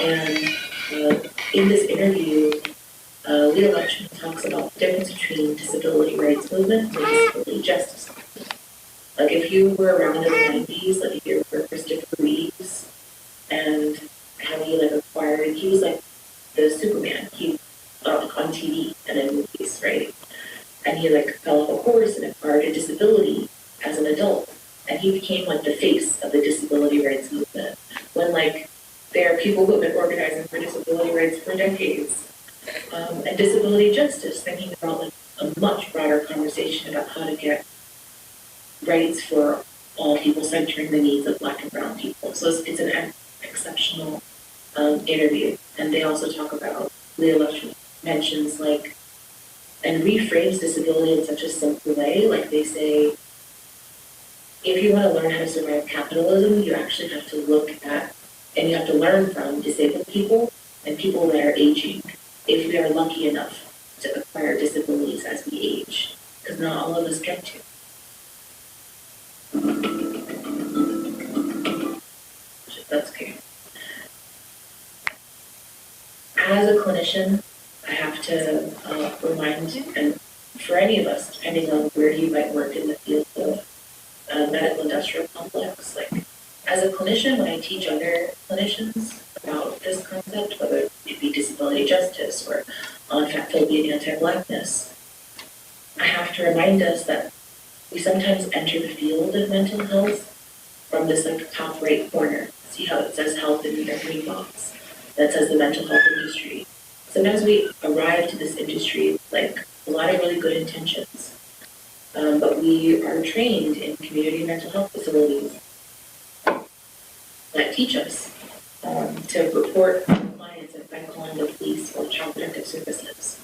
And in this interview, Leah Lakshmi talks about the difference between disability rights movement and disability justice. Like if you were around in the 90s, like if you were Christopher Reeves and how he like acquired, he was like the Superman, he on TV and in movies, right? And he like fell off a horse and acquired a disability as an adult. And he became like the face of the disability rights movement. When like there are people who have been organizing for disability rights for decades. And disability justice, thinking about like a much broader conversation about how to get rights for all people, centering the needs of Black and Brown people. So it's an exceptional interview. And they also talk about, Leah Lush mentions like, and reframes disability in such a simple way. Like they say, if you want to learn how to survive capitalism, you actually have to look at, and you have to learn from disabled people and people that are aging, if we are lucky enough to acquire disabilities as we age, because not all of us get to. That's okay. As a clinician, I have to remind, and for any of us, depending on where you might work in the field of medical industrial complex, like as a clinician, when I teach other clinicians about this concept, whether it be disability justice or on fat phobia and anti-Blackness, I have to remind us that we sometimes enter the field of mental health from this like top right corner. See how it says health in the green box that says the mental health industry. Sometimes we arrive to this industry with like a lot of really good intentions, but we are trained in community mental health facilities that teach us to report compliance and by calling the police or child protective services.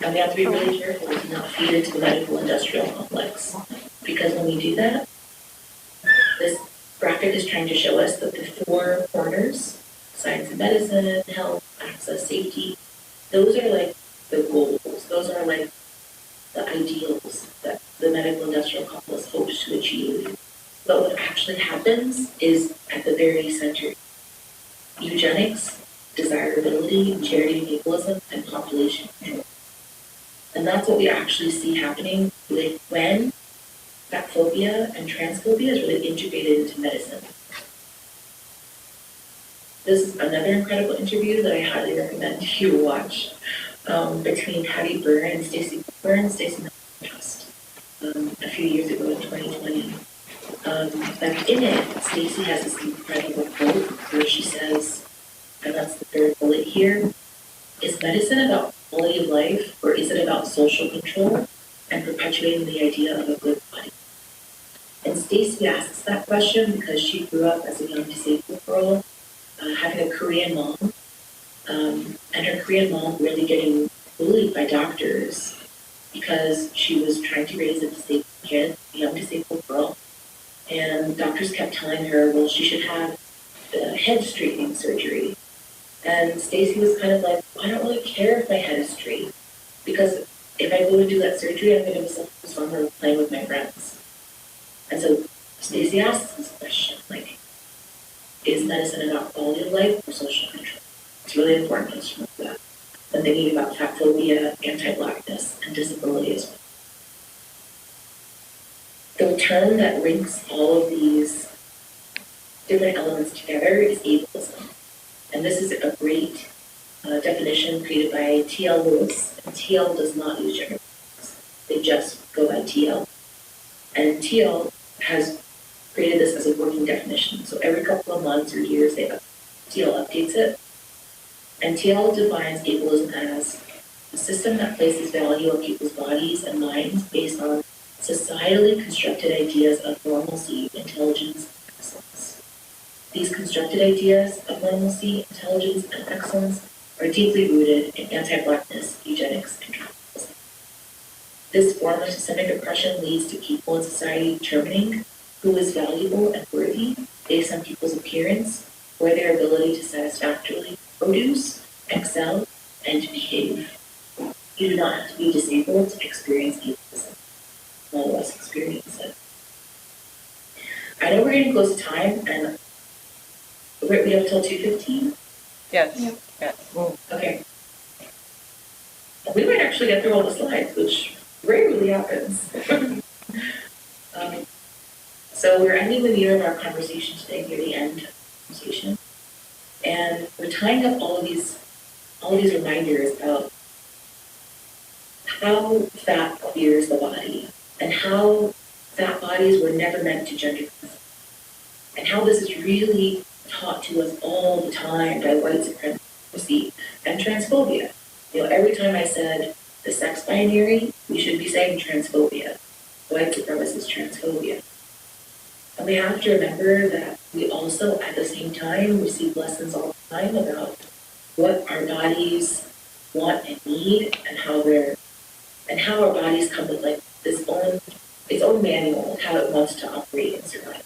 And we have to be really careful to not feed into the medical industrial complex, because when we do that, this graphic is trying to show us that the four corners, science and medicine, health, access, safety, those are like the goals. Those are like the ideals that the medical industrial complex hopes to achieve. But what actually happens is at the very center, eugenics, desirability, charity and ableism, and population control. And that's what we actually see happening when fat phobia and transphobia is really integrated into medicine. This is another incredible interview that I highly recommend you watch between Hattie Burr and Stacey passed a few years ago in 2020. But in it, Stacey has this incredible quote where she says, and that's the third bullet here, is medicine about quality of life, or is it about social control and perpetuating the idea of a good body? And Stacey asks that question because she grew up as a young disabled girl, having a Korean mom, and her Korean mom really getting bullied by doctors because she was trying to raise a disabled kid, a young disabled girl, and doctors kept telling her, well, she should have the head straightening surgery. And Stacey was kind of like, well, I don't really care if my head is straight, because if I go to do that surgery, I'm going to miss a summer playing with my friends. And so Stacey asks this question, like, is medicine about quality of life or social control? It's really important to know that when thinking about fat phobia, anti-Blackness, and disability as well. The term that links all of these different elements together is ableism. And this is a great definition created by T.L. Lewis. And T.L. does not use gender pronouns. They just go by T.L. And T.L. has created this as a working definition. So every couple of months or years, T.L. updates it. And T.L. defines ableism as a system that places value on people's bodies and minds based on societally constructed ideas of normalcy, intelligence, and excellence. These constructed ideas of normalcy, intelligence, and excellence are deeply rooted in anti-Blackness, eugenics, and capitalism. This form of systemic oppression leads to people in society determining who is valuable and worthy based on people's appearance or their ability to satisfactorily produce, excel, and behave. You do not have to be disabled to experience ableism. None of us experience it. I know we're getting close to time, and we have till 2:15. Yes. Yeah. Yes. Okay. We might actually get through all the slides, which rarely happens. So we're ending the year of our conversation today, near the end of the conversation, and we're tying up all of these reminders about how fat queers the body, and how fat bodies were never meant to gender conform, and how this is really taught to us all the time by white supremacy and transphobia. Every time I said the sex binary, we should be saying transphobia, white supremacist transphobia. And we have to remember that we also, at the same time, receive lessons all the time about what our bodies want and need, and how our bodies come with like its own manual of how it wants to operate and survive.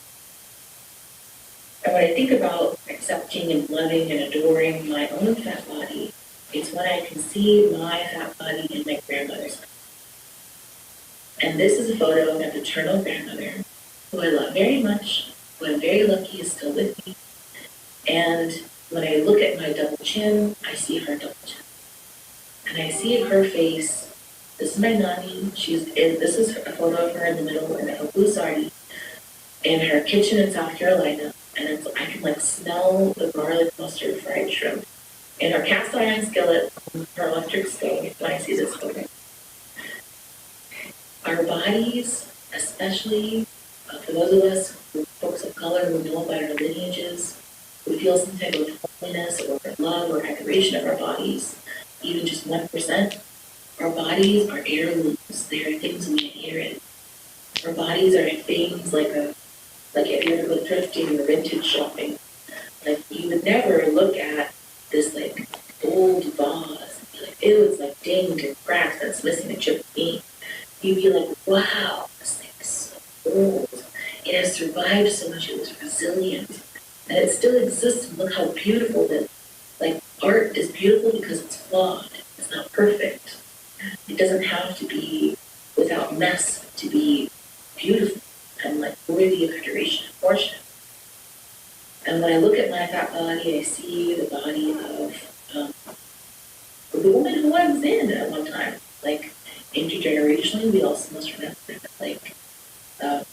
And when I think about accepting and loving and adoring my own fat body, it's when I can see my fat body in my grandmother's. And this is a photo of my paternal grandmother, who I love very much, who I'm very lucky is still with me. And when I look at my double chin, I see her double chin. And I see her face. This is my nanny. This is a photo of her in the middle in a blue sari in her kitchen in South Carolina. And I can smell the garlic mustard fried shrimp in her cast iron skillet on her electric stove when I see this photo. Our bodies, especially for those of us who are folks of color who know about our lineages, who feel some type of holiness or love or adoration of our bodies, even just 1%, our bodies are heirlooms. They are things we inherit. Our bodies are things like if you were to go thrifting or vintage shopping, you would never look at this old vase and be like, ew, it's dinged and cracked, that's missing a chip of paint. You'd be like, wow, this thing is so old. It has survived so much, it was resilient, and it still exists, and look how beautiful it is. Art is beautiful because it's flawed. It's not perfect. It doesn't have to be without mess to be beautiful and worthy of adoration and worship. And when I look at my fat body, I see the body of the woman who I was in at one time. Intergenerationally, we also must remember that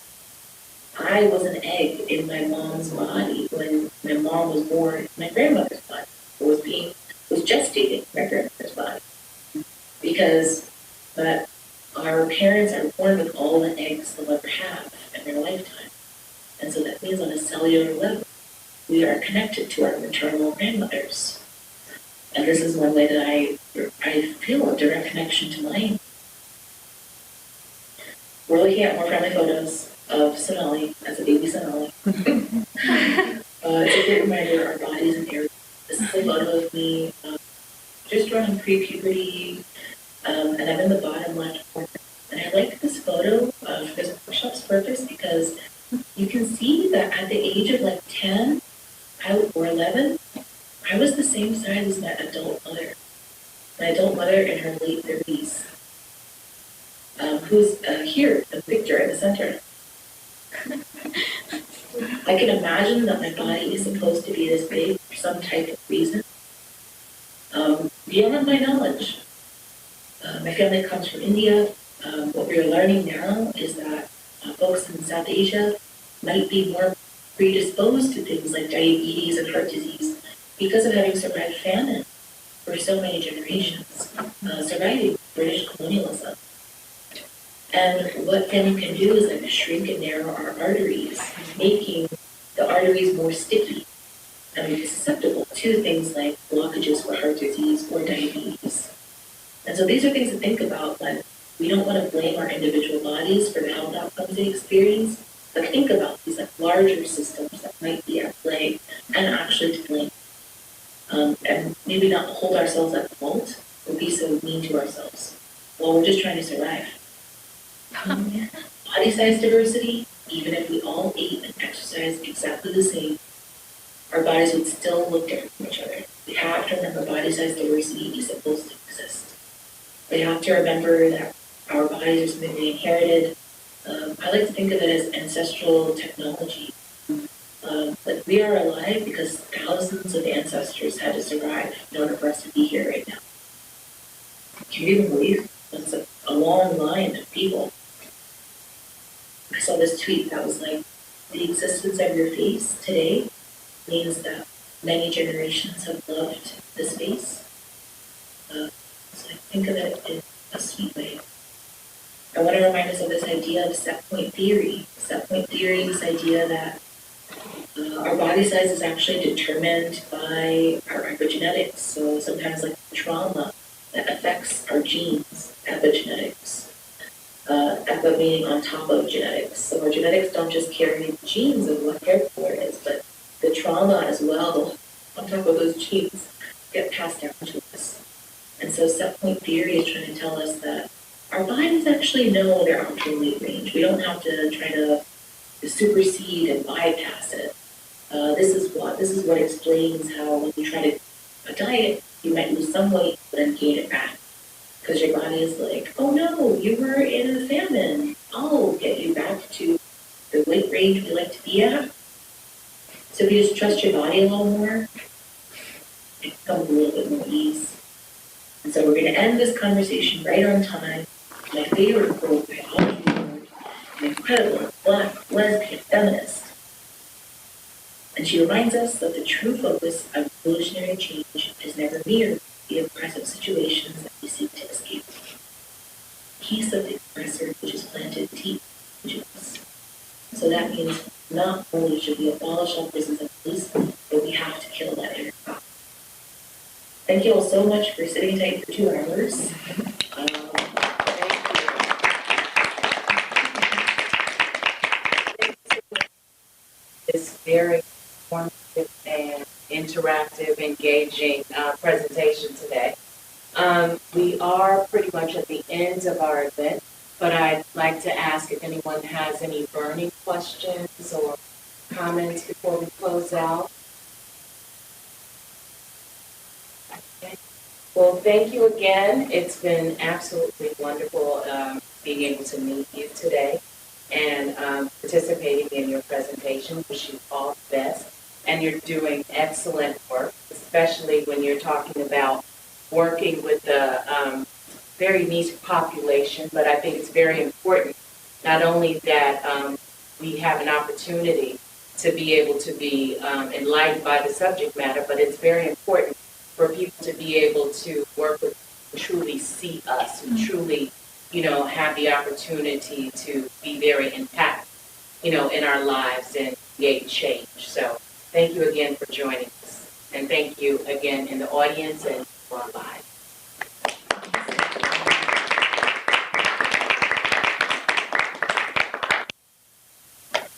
I was an egg in my mom's body when my mom was born in my grandmother's body, or was gestating my grandmother's body. Because our parents are born with all the eggs they'll ever have in their lifetime. And so that means on a cellular level, we are connected to our maternal grandmothers. And this is one way that I feel a direct connection to mine. We're looking at more family photos of Sonalee as a baby Sonalee. It's a good reminder our bodies and areas. This is a photo of me just around pre-puberty, and I'm in the bottom left corner. And I like this photo for this workshop's purpose because you can see that at the age of 10 or 11, I was the same size as my adult mother. My adult mother in her late 30s, who's here, the picture in the center. I can imagine that my body is supposed to be this big for some type of reason. Beyond my knowledge. My family comes from India. What we're learning now is that folks in South Asia might be more predisposed to things like diabetes and heart disease because of having survived famine for so many generations, surviving British colonialism. And what famine can do is shrink and narrow our arteries, making the arteries more sticky and susceptible to things like blockages for heart disease or diabetes. And so these are things to think about when we don't want to blame our individual bodies for the health outcomes they experience, but think about these larger systems that might be at play and actually to blame. And maybe not hold ourselves at fault or be so mean to ourselves while we're just trying to survive. Body size diversity, even if we all ate and exercised exactly the same, our bodies would still look different from each other. We have to remember body size diversity is supposed to exist. We have to remember that our bodies are something we inherited. I like to think of it as ancestral technology. Like we are alive because thousands of ancestors had to survive in order for us to be here right now. Can you even believe that's a long line of people? I saw this tweet that was like, the existence of your face today means that many generations have loved this face. So I think of it in a sweet way. I want to remind us of this idea of set point theory. Set point theory, this idea that our body size is actually determined by our epigenetics. So sometimes like trauma that affects our genes, epigenetics. Epi meaning on top of genetics. So our genetics don't just carry the genes of what hair color is, but the trauma as well on top of those genes get passed down to us. And so set point theory is trying to tell us that our bodies actually know their optimal weight range. We don't have to try to supersede and bypass it. This is what explains how when you try to a diet, you might lose some weight but then gain it back. Because your body is like, oh no, you were in a famine. I'll get you back to the weight range we like to be at. So if you just trust your body a little more, it becomes a little bit more ease. And so we're going to end this conversation right on time. My favorite quote by Audre Lorde, an incredible Black lesbian feminist. And she reminds us that the true focus of evolutionary change is never merely the oppressive situations that we seek to escape. Peace of the oppressor which is planted deep into us. So that means not only should we abolish all prisons and police, but we have to kill that inner cop. Thank you all so much for sitting tight for 2 hours. This very informative and interactive, engaging presentation today. We are pretty much at the end of our event, but I'd like to ask if anyone has any burning questions or comments before we close out. Okay. Well, thank you again. It's been absolutely wonderful being able to meet you today and participating in your presentation. Wish you all the best. And you're doing excellent work, especially when you're talking about working with a very niche population. But I think it's very important, not only that we have an opportunity to be able to be enlightened by the subject matter, but it's very important for people to be able to work with who truly see us, who truly, have the opportunity to be very impactful, in our lives and create change. So thank you again for joining us. And thank you again in the audience and online.